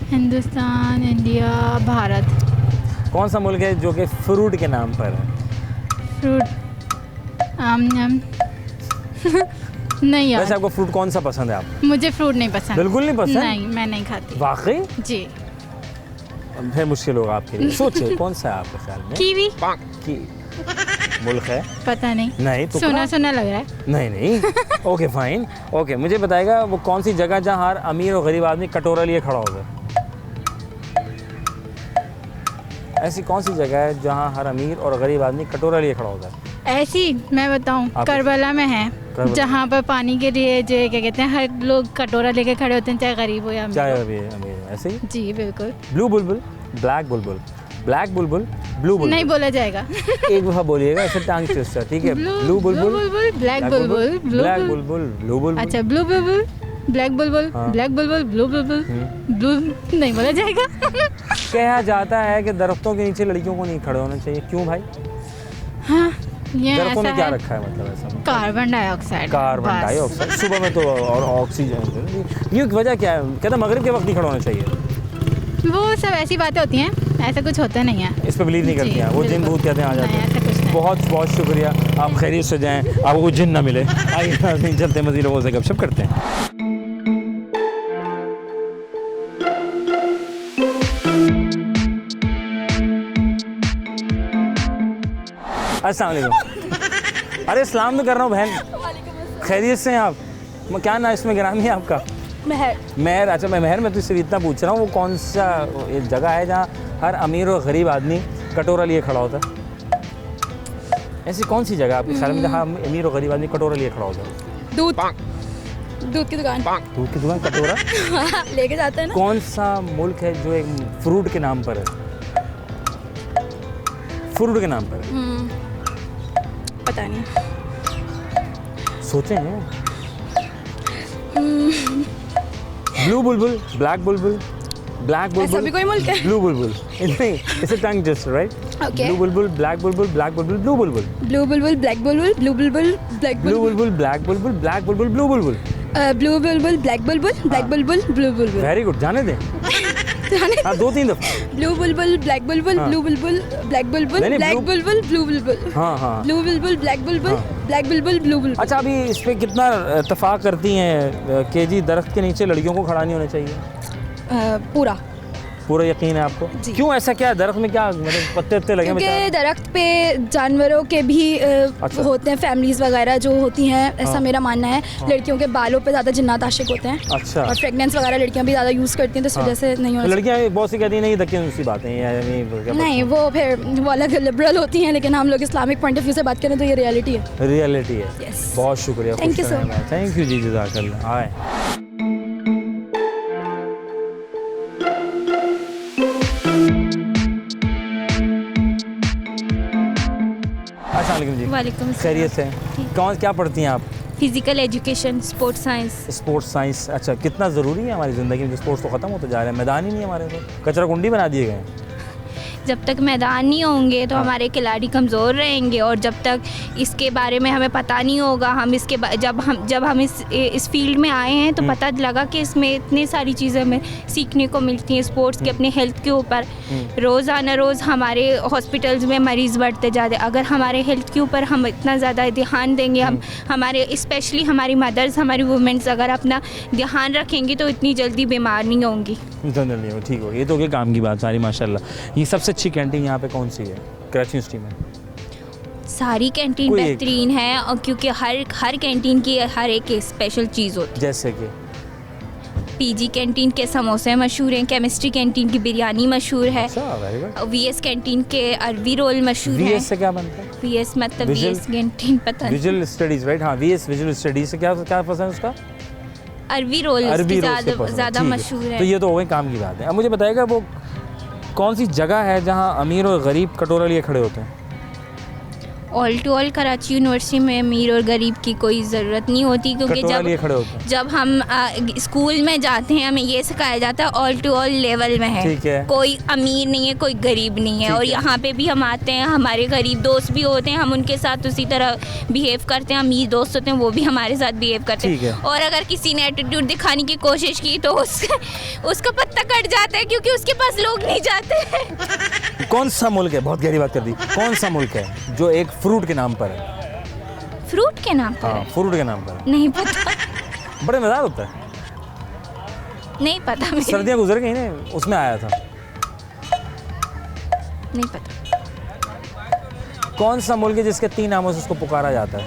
हिंदुस्तान, इंडिया, भारत। कौन सा मुल्क है जो कि फ्रूट के नाम पर है? फ्रूट आम नहीं यार, वैसे आपको फ्रूट कौन सा पसंद है? आप मुझे फ्रूट नहीं पसंद। बिल्कुल नहीं पसंद? नहीं, मैं नहीं खाती। वाकई? जी। फिर मुश्किल होगा आपके लिए। सोचिए कौन सा है आपके ख्याल में? कीवी। मुल्क है? पता नहीं। नहीं तो सुना लग रहा है। नहीं ओके फाइन। ओके, मुझे बताएगा वो कौन सी जगह जहाँ हर अमीर और गरीब आदमी कटोरा लिए खड़ा होगा? ऐसी कौन सी जगह है जहाँ हर अमीर और गरीब आदमी कटोरा लिए खड़ा होगा? ऐसी मैं बताऊं, करबला में है, जहाँ पर पानी के लिए जो क्या कहते हैं, हर लोग कटोरा लेके खड़े होते हैं, चाहे गरीब हो या अमीर। चाहे अमीर, ऐसे ही? जी बिल्कुल। ब्लू बुलबुल, ब्लैक बुलबुल, ब्लैक बुलबुल, ब्लू बुलबुल। नहीं बोला जाएगा। एक बार बोलिएगा, ऐसे टांग ट्विस्टर, ठीक है? ब्लू बुलबुल, ब्लैक बुलबुल, ब्लैक बुलबुल, ब्लू बुलबुल। अच्छा, ब्लू बुलबुल, ब्लैक बुलबुल, ब्लैक बुलबुल, ब्लू बुलबुल, ब्लू नहीं बोला जाएगा। कहा जाता है कि दरख्तों के नीचे लड़कियों को नहीं खड़े होना चाहिए, क्यों भाई? हाँ, ये दरख्तों ऐसा में क्या है, रखा है मतलब ऐसा? Carbon dioxide. कार्बन डाइऑक्साइड सुबह में तो और ऑक्सीजन, ये वजह क्या है? कहता मगरिब के वक्त नहीं खड़ा होना चाहिए। वो सब ऐसी बातें होती हैं, ऐसा कुछ होता नहीं है। इस पे बिलीव नहीं करती हैं वो, जिन भूत कहते हैं आ जाते हैं। बहुत बहुत शुक्रिया, आप खैरियत से जाएं, आपको जिन ना मिले। आइए चलते हैं, मज़ीद लोगों से गपशप करते हैं। अस्सलाम वालेकुम। अरे सलाम तो कर रहा हूँ बहन, खैरियत से हैं आप? क्या नाम इसमें गिरामी है आपका? महर। अच्छा, मैं महर, मैं तो सिर्फ इतना पूछ रहा हूँ वो कौन सा जगह है जहाँ हर अमीर और गरीब आदमी कटोरा लिए खड़ा होता है? ऐसी कौन सी जगह आपके ख्याल में जहाँ अमीर और गरीब आदमी कटोरा लिए खड़ा होता है? दूध की दुकान। दूध की दुकान, कटोरा लेके जाते हैं ना। कौन सा मुल्क है जो एक फ्रूट के नाम पर है? फ्रूट के नाम पर है? पता नहीं, सोचें। ब्लू बुलबुल, ब्लैक बुलबुल, ब्लैक बुलबुल, ऐसा भी कोई मुल्क है? ब्लू बुलबुल नहीं, it's a tongue twister, right? Okay. Blue Bulbul, black Bulbul, black Bulbul, blue Bulbul. Blue Bulbul, black Bulbul, blue Bulbul, black blue Bulbul, black Bulbul, black Bulbul, blue Bulbul. Blue Bulbul, black Bulbul, black Bulbul, blue Bulbul. Very good, जाने दें। हाँ, 2-3 दफा। Blue बुलबुल, black बुलबुल, blue बुलबुल, black बुलबुल, black बुलबुल, blue बुलबुल। हाँ। Blue बुलबुल, black बुलबुल, black बुलबुल, blue बुलबुल। अच्छा, अभी इस पे कितना इत्तेफाक करती हैं कि जी दरख्त के नीचे लड़कियों को खड़ा नहीं होना चाहिए? पूरा यकीन है आपको? क्यों, ऐसा क्या है दरख्त में? क्या मतलब पत्ते वत्ते लगे? क्योंकि दरख्त पे जानवरों के भी अच्छा। होते हैं, फैमिलीज वगैरह जो होती हैं, ऐसा हाँ। मेरा मानना है। लड़कियों के बालों पे ज़्यादा जिन्नात आशिक होते हैं। अच्छा। और प्रेगनेंस वगैरह लड़कियां भी ज़्यादा यूज़ करती हैं, तो इस वजह से नहीं होना। लड़कियाँ बहुत सी कहती हैं नहीं, धक्के दूसरी बातें हैं। नहीं, वो फिर वो अलग लिबरल होती हैं, लेकिन हम लोग इस्लामिक पॉइंट ऑफ व्यू से बात करें तो ये रियलिटी है। रियलिटी है। Yes. बहुत शुक्रिया। Thank you so much। Thank you जी, जज़ाकल्लाह। आए अस्सलाम वालेकुम जी। वालेकुम खैरियत से? कौन क्या पढ़ती हैं आप? Physical education, sports science. Sports science, अच्छा। कितना ज़रूरी है हमारी ज़िंदगी में? स्पोर्ट्स तो ख़त्म होता जा रहा है, मैदान ही नहीं है हमारे तो, कचरा कुंडी बना दिए गए हैं। जब तक मैदान नहीं होंगे तो हमारे खिलाड़ी कमज़ोर रहेंगे, और जब तक इसके बारे में हमें पता नहीं होगा, हम इसके जब हम इस फील्ड में आए हैं तो पता लगा कि इसमें इतनी सारी चीज़ें हमें सीखने को मिलती हैं स्पोर्ट्स के, अपने हेल्थ के ऊपर। रोज़ाना रोज़ हमारे हॉस्पिटल्स में मरीज़ बढ़ते जाते, अगर हमारे हेल्थ के ऊपर हम इतना ज़्यादा ध्यान देंगे, हम हमारे स्पेशली हमारी मदर्स, हमारी वुमेंस अगर अपना ध्यान रखेंगी तो इतनी जल्दी बीमार नहीं होंगी। जनरल नहीं हो, ठीक हो। ये तो क्या काम की बात सारी, माशाल्लाह। ये सबसे अच्छी कैंटीन यहाँ पे कौन सी है कराची यूनिवर्सिटी में? सारी कैंटीन बेहतरीन है, और क्योंकि हर कैंटीन की हर एक स्पेशल चीज़ होती है। जैसे कि पीजी कैंटीन के समोसे मशहूर हैं, केमिस्ट्री कैंटीन की बिरयानी मशहूर है, वीएस कैंटीन के अरबी रोल मशहूर है। वीएस से क्या बनता है? वीएस मतलब वीएस कैंटीन, पता नहीं। Visual studies, right? हाँ, वीएस विजुअल स्टडीज से क्या पसंद है उसका? अरबी रोल ज़्यादा मशहूर है। तो ये तो हो गई काम की बात है। अब मुझे बताइएगा वो कौन सी जगह है जहाँ अमीर और गरीब कटोरा लिए खड़े होते हैं? All to all Karachi university में अमीर और गरीब की कोई ज़रूरत नहीं होती, क्योंकि जब हम स्कूल में जाते हैं हमें ये सिखाया जाता है ऑल टू ऑल लेवल में है, कोई अमीर नहीं है कोई गरीब नहीं है। और यहाँ पे भी हम आते हैं, हमारे गरीब दोस्त भी होते हैं, हम उनके साथ उसी तरह बिहेव करते हैं। अमीर दोस्त होते हैं वो भी हमारे साथ बिहेव करते हैं। और अगर किसी ने एटीट्यूड दिखाने की कोशिश की तो उसका पत्ता कट जाता है, क्योंकि उसके पास लोग नहीं जाते। कौन सा मुल्क है, बहुत गहरी बात कर दी, कौन सा मुल्क है जो एक फ्रूट के नाम पर है? फ्रूट के नाम पर? हाँ, फ्रूट के नाम पर। नहीं पता। बड़े मज़ेदार होता है। नहीं पता मुझे। सर्दियाँ गुजर गई ना, उसमें आया था। नहीं पता। कौन सा मुल्क है जिसके 3 नामों से उसको पुकारा जाता है?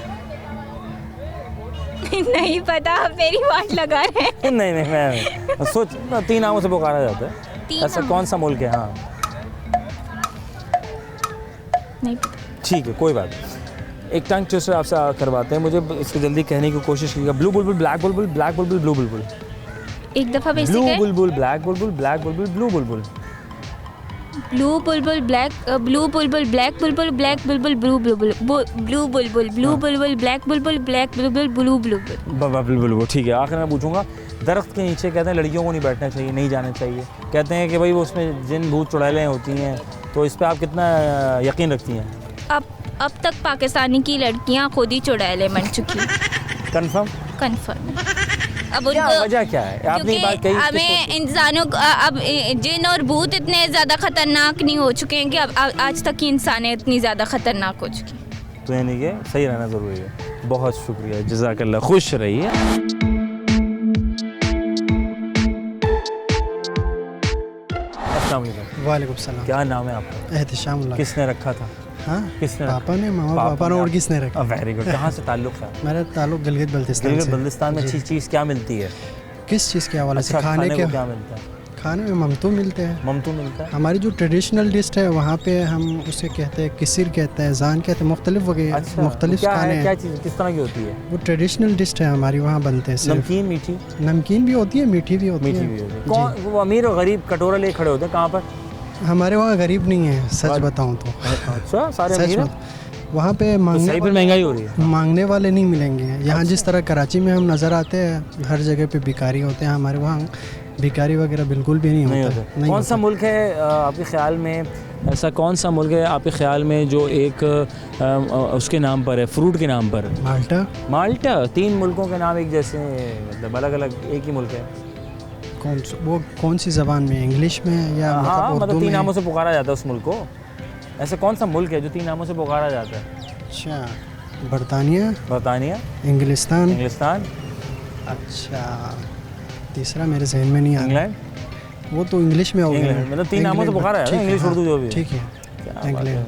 नहीं पता, आप मेरी बात लगा रहे हैं। नहीं मैं सोच 3 नामों से पुकारा जाता है, ऐसा कौन सा मुल्क है? हाँ नहीं पता। ठीक है, कोई बात नहीं। एक टंग ट्विस्टर आपसे करवाते हैं, मुझे इसको जल्दी कहने की कोशिश कीजिएगा। ब्लू बुलबुल, ब्लैक बुलबुल, ब्लैक बुलबुल, ब्लू बुलबुल। एक दफ़ा बेसिक ब्लू बुलबुल, ब्लैक बुलबुल, ब्लैक बुलबुल, ब्लू बुलबुल। ब्लू बुलबुल, ब्लैक ब्लू बुलबुल, ब्लैक बुलबुल, ब्लैक बुलबुल, ब्लू बुलबुल, ब्लू बुलबुल, ब्लू बुलबुल, ब्लैक बुलबुल, ब्लैक बुलबुल, ब्लू बुलबुल। बुलबुल, ठीक है। आखिर मैं पूछूंगा, दरख्त के नीचे कहते हैं लड़कियों को नहीं बैठना चाहिए, नहीं जाना चाहिए, कहते हैं कि भाई वो उसमें जिन भूत चुड़ैलें होती हैं, तो इस पर आप कितना यकीन रखती हैं? अब तक पाकिस्तानी की लड़कियां खुद ही चुड़ैलें बन चुकी। कंफर्म? कंफर्म। अब क्या वजह क्या है? आपने बात कही, हमें इंसानों अब जिन और भूत इतने ज़्यादा ख़तरनाक नहीं हो चुके हैं कि अब आज तक की इंसानियत इतनी ज़्यादा ख़तरनाक हो चुकी है। तो यानी कि सही रहना ज़रूरी है। बहुत शुक्रिया, जज़ाकल्लाह, खुश रहिए। वालेकुम सलाम। क्या नाम है आपका? एहतिशाम। किसने रखा था? हाँ, किसने? पापा ने, मामा पापा ने। और किसने रखा? Very good. कहाँ से ताल्लुक़ है? मेरा ताल्लुक़ गिलगित बल्तिस्तान से। गिलगित बल्तिस्तान में अच्छी चीज़ क्या मिलती है? किस चीज़ के हवाले से? खाने को क्या मिलता है? खाने में ममतू मिलते हैं। ममतू मिलता है। हमारी जो ट्रेडिशनल डिश है वहाँ पे हम उसे कहते हैं किसिर कहते हैं, जान कहते हैं, मुख्तलिफ वगैरह मुख्तलिफ खाने हैं। क्या चीज़ किस तरह की होती है? वो ट्रेडिशनल डिश है हमारी, वहाँ बनते हैं। नमकीन, मीठी? नमकीन भी होती है, मीठी भी होती है। कौन वो अमीर और गरीब कटोरा ले खड़े होते हैं कहाँ पर? हमारे वहाँ गरीब नहीं है, सच बताऊँ तो। अच्छा, सारे अमीर हैं वहाँ पे। मांगने पर महंगाई हो रही है। मांगने वाले नहीं मिलेंगे यहाँ। जिस तरह कराची में हम नज़र आते हैं हर जगह पे भिखारी होते हैं, हमारे वहाँ भिखारी वगैरह बिल्कुल भी नहीं होता। कौन सा मुल्क है आपके ख्याल में, ऐसा कौन सा मुल्क है आपके ख्याल में जो एक उसके नाम पर है, फ्रूट के नाम पर? माल्टा। माल्टा। 3 मुल्कों के नाम एक जैसे, मतलब अलग अलग एक ही मुल्क है। कौन सी ज़बान में? इंग्लिश में या मतलब 3 नामों से पुकारा जाता है उस मुल्क को? ऐसा कौन सा मुल्क है जो 3 नामों से पुकारा जाता है? अच्छा, बरतानिया, इंग्लिस्तान। अच्छा, तीसरा मेरे जहन में नहीं आ रहा। इंग्लैंड। वो तो इंग्लिश में हो गया, मतलब 3 नामों से पुकारा है, इंग्लिश उर्दू जो भी। ठीक है, इंग्लैंड।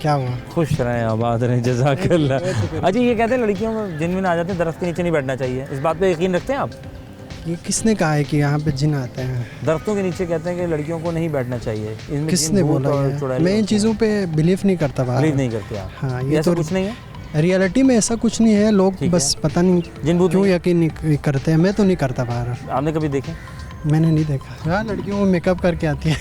क्या हुआ? खुश रहें, आबाद रहें, जज़ाकल्लाह। अच्छा, ये कहते हैं लड़कियों में जिन आ जाते हैं, दरख्त के नीचे नहीं बैठना चाहिए, इस बात पे यकीन रखते हैं आप? ये किसने कहा है कि यहाँ पे जिन आते हैं? दरख्तों के नीचे कहते हैं कि लड़कियों को नहीं बैठना चाहिए। किसने बोला? मैं इन चीज़ों पे बिलीव नहीं करता। बिलीव नहीं करते आप? हाँ, ये तो कुछ नहीं है रियलिटी में, ऐसा कुछ नहीं है। लोग बस पता नहीं क्यों यकीन नहीं करते हैं। मैं तो नहीं करता बाहर। आपने कभी देखे? मैंने नहीं देखा। हाँ, लड़कियों को मेकअप करके आती है।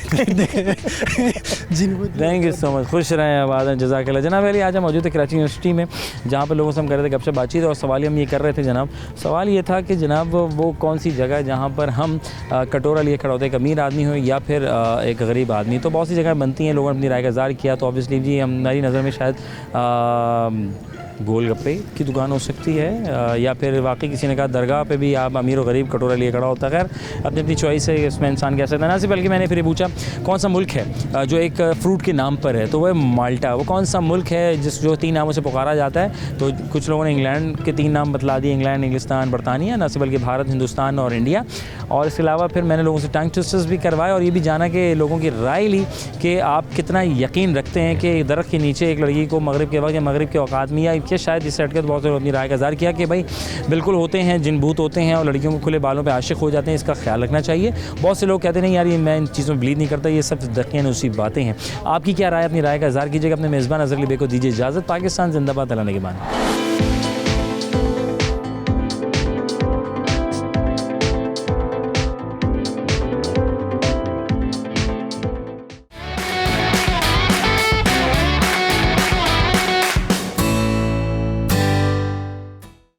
थैंक यू सो मच, खुश रहें, आबाद हैं, जज़ाकल्लाह। जनाब अली, आज हम मौजूद थे कराची यूनिवर्सिटी में, जहाँ पर लोगों से हम कर रहे थे गपशप बातचीत, और सवाल हम ये कर रहे थे जनाब, सवाल ये था कि जनाब वो कौन सी जगह है जहाँ पर हम कटोरा लिए खड़ा होते हैं, एक अमीर आदमी हो या फिर एक गरीब आदमी। तो बहुत सी जगह बनती हैं, लोगों ने अपनी राय का इज़हार किया। तो ऑब्वियसली जी हमारी नज़र में शायद गोलगप्पे की दुकान हो सकती है, या फिर वाकई किसी ने कहा दरगाह पे भी आप अमीर और गरीब कटोरा लिए खड़ा होता है। खैर अपनी अपनी चॉइस है, इसमें इंसान कह सकता है ना। सिर्फ बल्कि मैंने फिर ये पूछा कौन सा मुल्क है जो एक फ्रूट के नाम पर है, तो वह माल्टा। वो कौन सा मुल्क है जो 3 नामों से पुकारा जाता है? तो कुछ लोगों ने इंग्लैंड के 3 नाम बतला दिए, इंग्लैंड, इंग्लिस्तान, बरतानिया, ना सिर्फ बल्कि भारत, हिंदुस्तान और इंडिया। और इसके अलावा फिर मैंने लोगों से टंग ट्विस्टर्स भी करवाए और ये भी जाना कि लोगों की राय ली कि आप कितना यकीन रखते हैं कि दरख्त के नीचे एक लड़की को मगरिब के वक्त या मगरिब के औकात में या किया, शायद इससे हटकर बहुत लोगों ने अपनी राय का इज़हार किया कि भाई बिल्कुल होते हैं, जिन भूत होते हैं और लड़कियों को खुले बालों पे आशिक हो जाते हैं, इसका ख्याल रखना चाहिए। बहुत से लोग कहते हैं नहीं यार ये मैं इन चीज़ों में बिलीव नहीं करता, ये सब दकियान उसी बातें हैं। आपकी क्या राय, अपनी राय का इज़हार कीजिएगा। अपने मेज़बान अज़हर अली बेग को दीजिए इजाज़त। पाकिस्तान जिंदाबाद, अल्लाह निगहबान।